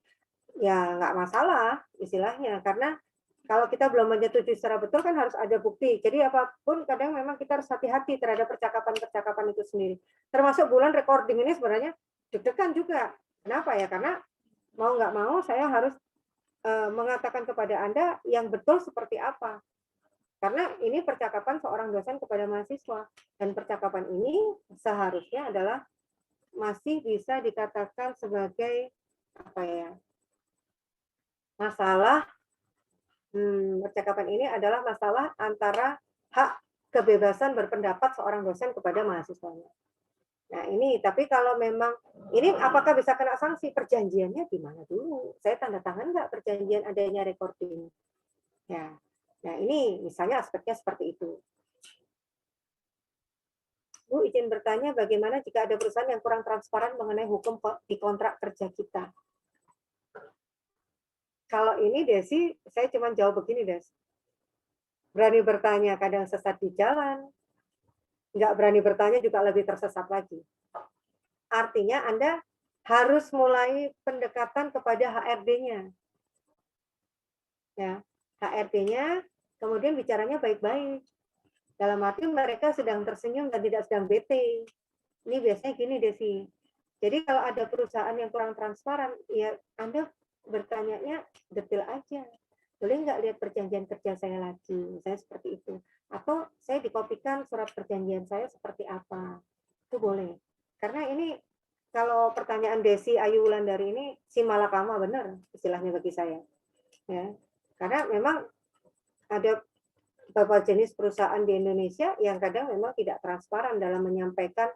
A: ya nggak masalah istilahnya, karena kalau kita belum menyetujui secara betul kan harus ada bukti. Jadi apapun kadang memang kita harus hati-hati terhadap percakapan-percakapan itu sendiri. Termasuk Bulan recording ini sebenarnya deg-degan juga. Kenapa ya? Karena mau nggak mau saya harus mengatakan kepada Anda yang betul seperti apa. Karena ini percakapan seorang dosen kepada mahasiswa. Dan percakapan ini seharusnya adalah masih bisa dikatakan sebagai masalah. Percakapan ini adalah masalah antara hak kebebasan berpendapat seorang dosen kepada mahasiswanya. Nah ini, tapi kalau memang ini apakah bisa kena sanksi? Perjanjiannya gimana dulu? Saya tanda tangan nggak perjanjian adanya recording? Ya, nah ini misalnya aspeknya seperti itu. Bu, izin bertanya bagaimana jika ada perusahaan yang kurang transparan mengenai hukum di kontrak kerja kita? Kalau ini Desi, saya cuma jawab begini Des. Berani bertanya kadang sesat di jalan, nggak berani bertanya juga lebih tersesat lagi. Artinya Anda harus mulai pendekatan kepada HRD-nya. Ya, HRD-nya, kemudian bicaranya baik-baik. Dalam arti mereka sedang tersenyum dan tidak sedang bete. Ini biasanya gini Desi. Jadi kalau ada perusahaan yang kurang transparan, ya Anda bertanyanya detail aja. Boleh nggak lihat perjanjian kerja saya lagi, misalnya seperti itu. Atau saya dikopikan surat perjanjian saya seperti apa. Itu boleh. Karena ini kalau pertanyaan Desi Ayu Wulandari ini si malakama benar istilahnya bagi saya. Ya. Karena memang ada beberapa jenis perusahaan di Indonesia yang kadang memang tidak transparan dalam menyampaikan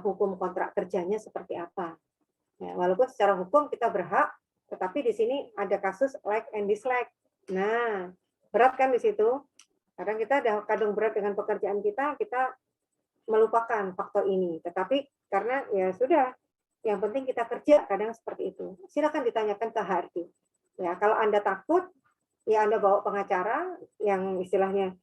A: hukum kontrak kerjanya seperti apa. Ya, walaupun secara hukum kita berhak, tetapi di sini ada kasus like and dislike. Nah, berat kan di situ? Kadang kita ada kadung berat dengan pekerjaan kita melupakan faktor ini. Tetapi karena ya sudah, yang penting kita kerja, kadang seperti itu. Silakan ditanyakan ke HRD. Ya, kalau Anda takut, ya Anda bawa pengacara yang istilahnya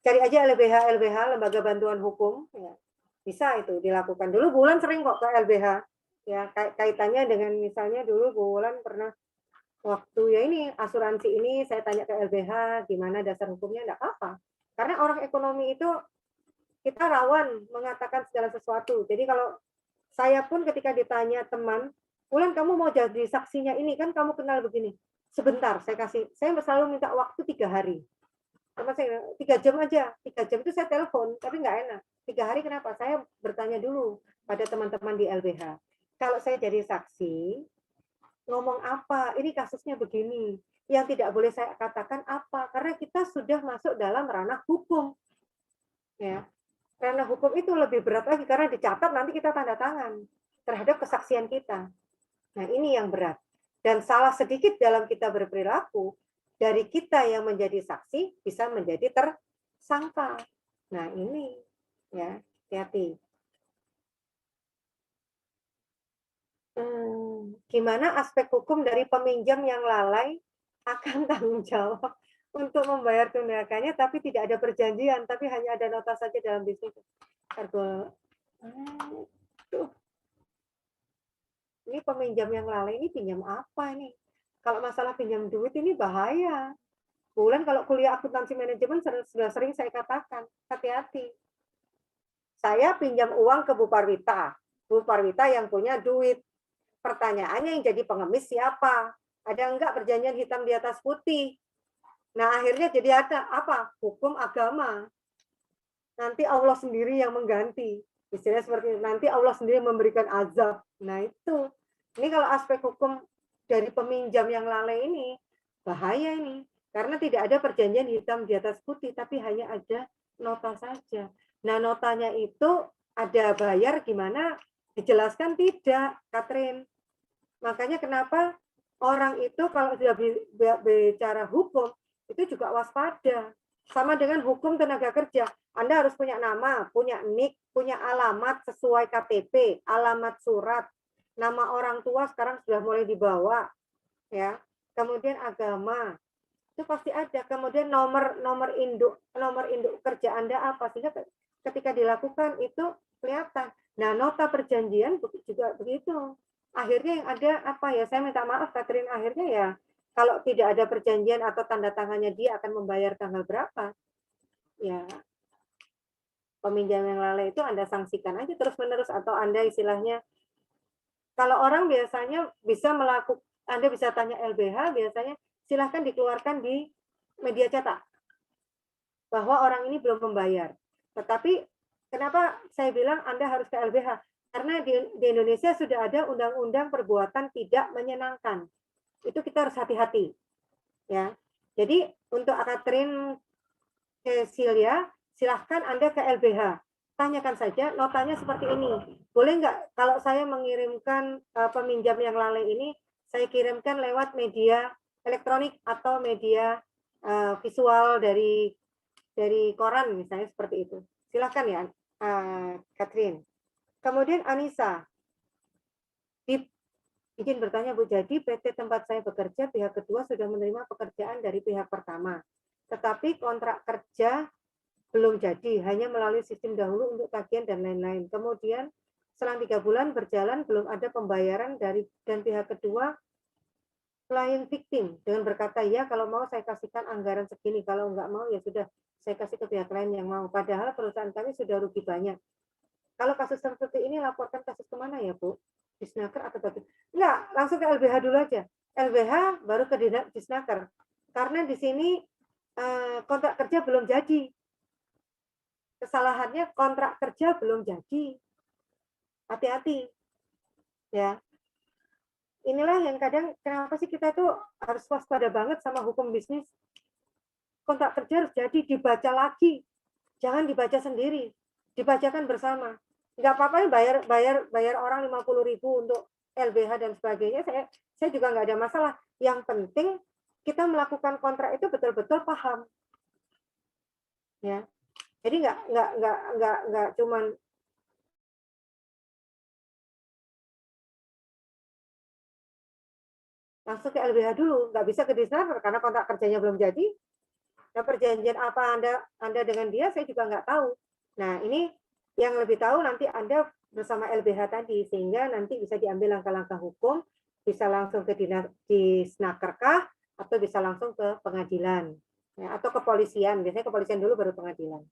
A: cari aja LBH, Lembaga Bantuan Hukum, ya. Bisa itu dilakukan. Dulu Bulan sering kok ke LBH. Ya, kaitannya dengan misalnya dulu Bulan pernah waktu ya ini asuransi ini saya tanya ke LBH gimana dasar hukumnya, enggak apa-apa. Karena orang ekonomi itu kita rawan mengatakan segala sesuatu. Jadi kalau saya pun ketika ditanya teman, Bulan kamu mau jadi saksinya ini kan kamu kenal begini. Sebentar, saya selalu minta waktu 3 hari. Sama saya 3 jam aja, 3 jam itu saya telepon, tapi nggak enak. 3 hari kenapa? Saya bertanya dulu pada teman-teman di LBH. Kalau saya jadi saksi, ngomong apa? Ini kasusnya begini. Yang tidak boleh saya katakan apa? Karena kita sudah masuk dalam ranah hukum. Ya. Ranah hukum itu lebih berat lagi karena dicatat nanti kita tanda tangan terhadap kesaksian kita. Nah, ini yang berat. Dan salah sedikit dalam kita berperilaku, dari kita yang menjadi saksi bisa menjadi tersangka. Nah, ini ya, hati-hati. Gimana aspek hukum dari peminjam yang lalai akan tanggung jawab untuk membayar tunggakannya tapi tidak ada perjanjian, tapi hanya ada nota saja dalam bisnis. Ini peminjam yang lalai ini pinjam apa ini? Kalau masalah pinjam duit ini bahaya. Bulan kalau kuliah akuntansi manajemen sudah sering saya katakan, hati-hati. Saya pinjam uang ke Bu Parwita. Bu Parwita yang punya duit. Pertanyaannya yang jadi pengemis siapa? Ada enggak perjanjian hitam di atas putih? Nah, akhirnya jadi ada apa? Hukum agama. Nanti Allah sendiri yang mengganti. Istilahnya seperti itu. Nanti Allah sendiri memberikan azab. Nah, itu. Ini kalau aspek hukum dari peminjam yang lalai ini, bahaya ini. Karena tidak ada perjanjian hitam di atas putih, tapi hanya ada nota saja. Nah, notanya itu ada bayar gimana? Dijelaskan tidak, Catherine. Makanya kenapa orang itu kalau sudah bicara hukum, itu juga waspada. Sama dengan hukum tenaga kerja. Anda harus punya nama, punya nik, punya alamat sesuai KTP, alamat surat, nama orang tua sekarang sudah mulai dibawa, ya. Kemudian agama, itu pasti ada. Kemudian nomor induk kerja Anda apa, sehingga ketika dilakukan itu kelihatan. Nah, nota perjanjian juga begitu. Akhirnya yang ada apa ya, saya minta maaf Catherine, akhirnya ya kalau tidak ada perjanjian atau tanda tangannya dia akan membayar tanggal berapa, ya peminjam yang lalai itu Anda sanksikan aja terus-menerus, atau Anda istilahnya, kalau orang biasanya bisa melakukan, Anda bisa tanya LBH, biasanya silahkan dikeluarkan di media cetak bahwa orang ini belum membayar. Tetapi kenapa saya bilang Anda harus ke LBH? Karena di Indonesia sudah ada undang-undang perbuatan tidak menyenangkan. Itu kita harus hati-hati. Ya. Jadi untuk Catherine Cecilia, silahkan Anda ke LBH. Tanyakan saja notanya seperti ini. Boleh nggak kalau saya mengirimkan peminjam yang lalai ini, saya kirimkan lewat media elektronik atau media visual dari koran misalnya seperti itu. Silahkan ya, Catherine. Kemudian Anissa, izin bertanya Bu, jadi PT tempat saya bekerja pihak kedua sudah menerima pekerjaan dari pihak pertama, tetapi kontrak kerja belum jadi, hanya melalui sistem dahulu untuk tagihan dan lain-lain. Kemudian selang 3 bulan berjalan belum ada pembayaran dan pihak kedua playing victim dengan berkata ya kalau mau saya kasihkan anggaran segini, kalau enggak mau ya sudah saya kasih ke pihak lain yang mau. Padahal perusahaan kami sudah rugi banyak. Kalau kasus seperti ini laporkan kasus kemana ya Bu? Disnaker atau bagaimana? Enggak, langsung ke LBH dulu aja. LBH baru ke Disnaker. Karena di sini kontrak kerja belum jadi. Kesalahannya kontrak kerja belum jadi. Hati-hati. Ya. Inilah yang kadang kenapa sih kita tuh harus waspada banget sama hukum bisnis. Kontrak kerja harus jadi, dibaca lagi. Jangan dibaca sendiri. Dibacakan bersama. Nggak apa-apa bayar orang 50.000 untuk LBH dan sebagainya. Saya juga nggak ada masalah. Yang penting kita melakukan kontrak itu betul-betul paham. Ya. Jadi nggak cuman langsung ke LBH dulu, nggak bisa ke Disnaker karena kontrak kerjanya belum jadi. Nah, perjanjian apa Anda dengan dia, saya juga nggak tahu. Nah, ini yang lebih tahu nanti Anda bersama LBH tadi, sehingga nanti bisa diambil langkah-langkah hukum, bisa langsung ke Disnaker kah, atau bisa langsung ke pengadilan, ya, atau kepolisian. Biasanya kepolisian dulu baru pengadilan.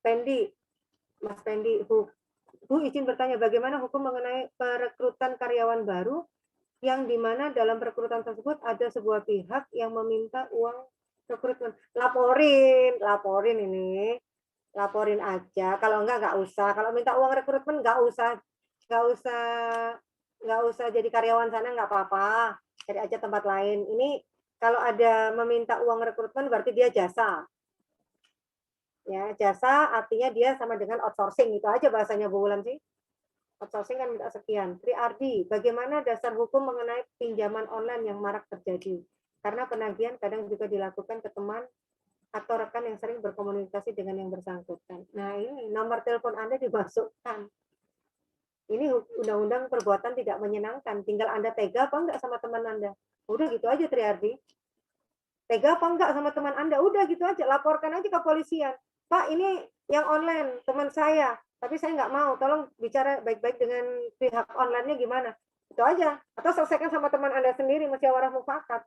A: Pendi, Mas Pendi, Bu izin bertanya, bagaimana hukum mengenai perekrutan karyawan baru yang dimana dalam perekrutan tersebut ada sebuah pihak yang meminta uang rekrutmen? Laporin ini, laporin aja. Kalau nggak usah. Kalau minta uang rekrutmen nggak usah jadi karyawan sana, nggak apa-apa. Cari aja tempat lain. Ini kalau ada meminta uang rekrutmen berarti dia jasa. Ya, jasa artinya dia sama dengan outsourcing, itu aja bahasanya Bu Wulan sih. Outsourcing kan minta sekian. Tri Ardi, bagaimana dasar hukum mengenai pinjaman online yang marak terjadi? Karena penagihan kadang juga dilakukan ke teman atau rekan yang sering berkomunikasi dengan yang bersangkutan. Nah, ini nomor telepon Anda dimasukkan. Ini undang-undang perbuatan tidak menyenangkan. Tinggal Anda tega apa enggak sama teman Anda. Udah gitu aja Tri Ardi. Tega apa enggak sama teman Anda? Udah gitu aja. Laporkan aja ke polisian. Pak, ini yang online teman saya. Tapi saya nggak mau, tolong bicara baik-baik dengan pihak online-nya gimana. Itu aja. Atau selesaikan sama teman Anda sendiri, musyawarah mufakat.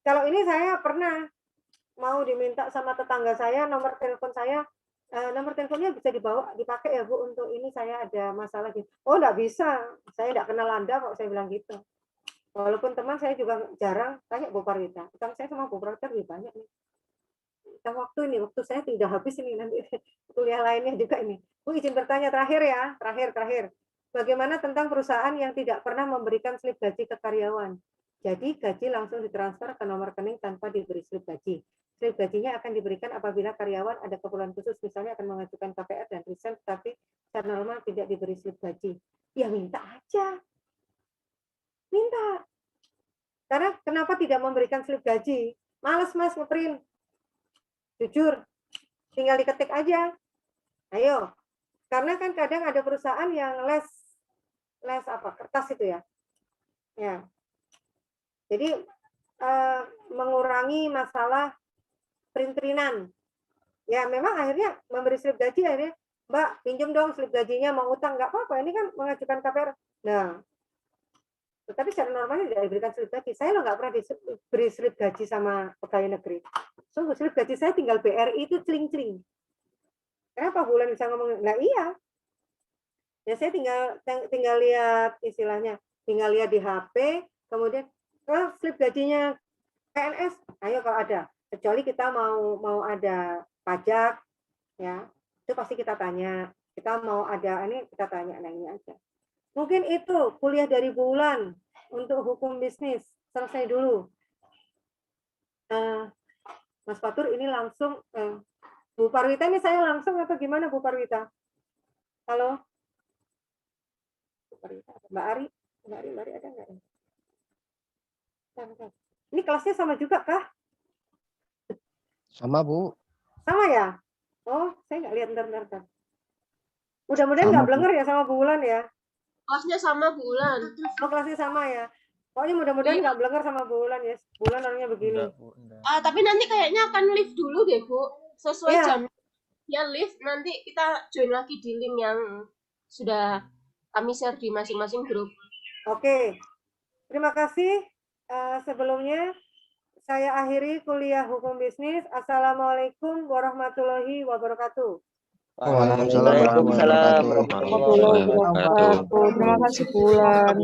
A: Kalau ini saya pernah mau diminta sama tetangga saya, nomor telepon saya, nomor teleponnya bisa dipakai ya Bu, untuk ini saya ada masalah gitu. Oh nggak bisa, saya nggak kenal Anda kok, saya bilang gitu. Walaupun teman saya juga jarang, tanya Bu Parwita. Utang saya sama Bu Parwita lebih banyak nih. Waktu saya tidak habis ini, nanti kuliah lainnya juga ini. Bu izin bertanya terakhir ya, terakhir. Bagaimana tentang perusahaan yang tidak pernah memberikan slip gaji ke karyawan? Jadi gaji langsung ditransfer ke nomor rekening tanpa diberi slip gaji. Slip gajinya akan diberikan apabila karyawan ada keperluan khusus, misalnya akan mengajukan KPR dan resign, tapi secara normal tidak diberi slip gaji. Ya minta aja. Minta. Karena kenapa tidak memberikan slip gaji? Males Mas ngeprint. Jujur, tinggal diketik aja. Ayo, karena kan kadang ada perusahaan yang les kertas itu ya. Ya. Jadi mengurangi masalah print-printan. Ya, memang akhirnya memberi slip gaji, akhirnya Mbak pinjam dong slip gajinya, mau utang nggak apa-apa. Ini kan mengajukan KPR. Nah, tetapi secara normal tidak diberikan slip gaji. Saya loh nggak pernah diberi slip gaji sama pegawai negeri. Sungguh slip gaji saya tinggal BRI itu celing-celing. Kenapa bulan bisa ngomong? Nah iya. Ya saya tinggal lihat istilahnya, tinggal lihat di HP, kemudian slip gajinya PNS, ayo kalau ada. Kecuali kita mau ada pajak, ya itu pasti kita tanya. Kita mau ada ini kita tanya, nah ini aja. Mungkin itu kuliah dari Bu Wulan untuk hukum bisnis selesai dulu. Mas Fatur ini langsung Bu Parwita ini saya langsung atau gimana Bu Parwita? Halo? Bu Parwita, Mbak Ari ada nggak? Ini kelasnya sama juga kah?
D: Sama Bu.
A: Sama ya? Oh, saya nggak lihat bentar. Mudah-mudahan nggak blenger ya sama Bu Wulan ya?
G: Kelasnya sama Bu Wulan.
A: Oh, kelasnya sama ya? Pokoknya mudah-mudahan nggak blenger sama Bu Wulan ya. Bu Wulan orangnya begini.
G: Tapi nanti kayaknya akan live dulu deh Bu. Sesuai jam ya live, nanti kita join lagi di link yang sudah kami share di masing-masing grup.
A: Oke. Terima kasih. Sebelumnya saya akhiri kuliah hukum bisnis. Assalamualaikum warahmatullahi wabarakatuh.
D: Waalaikumsalam warahmatullahi wabarakatuh.
B: Terima kasih Bu Wulan.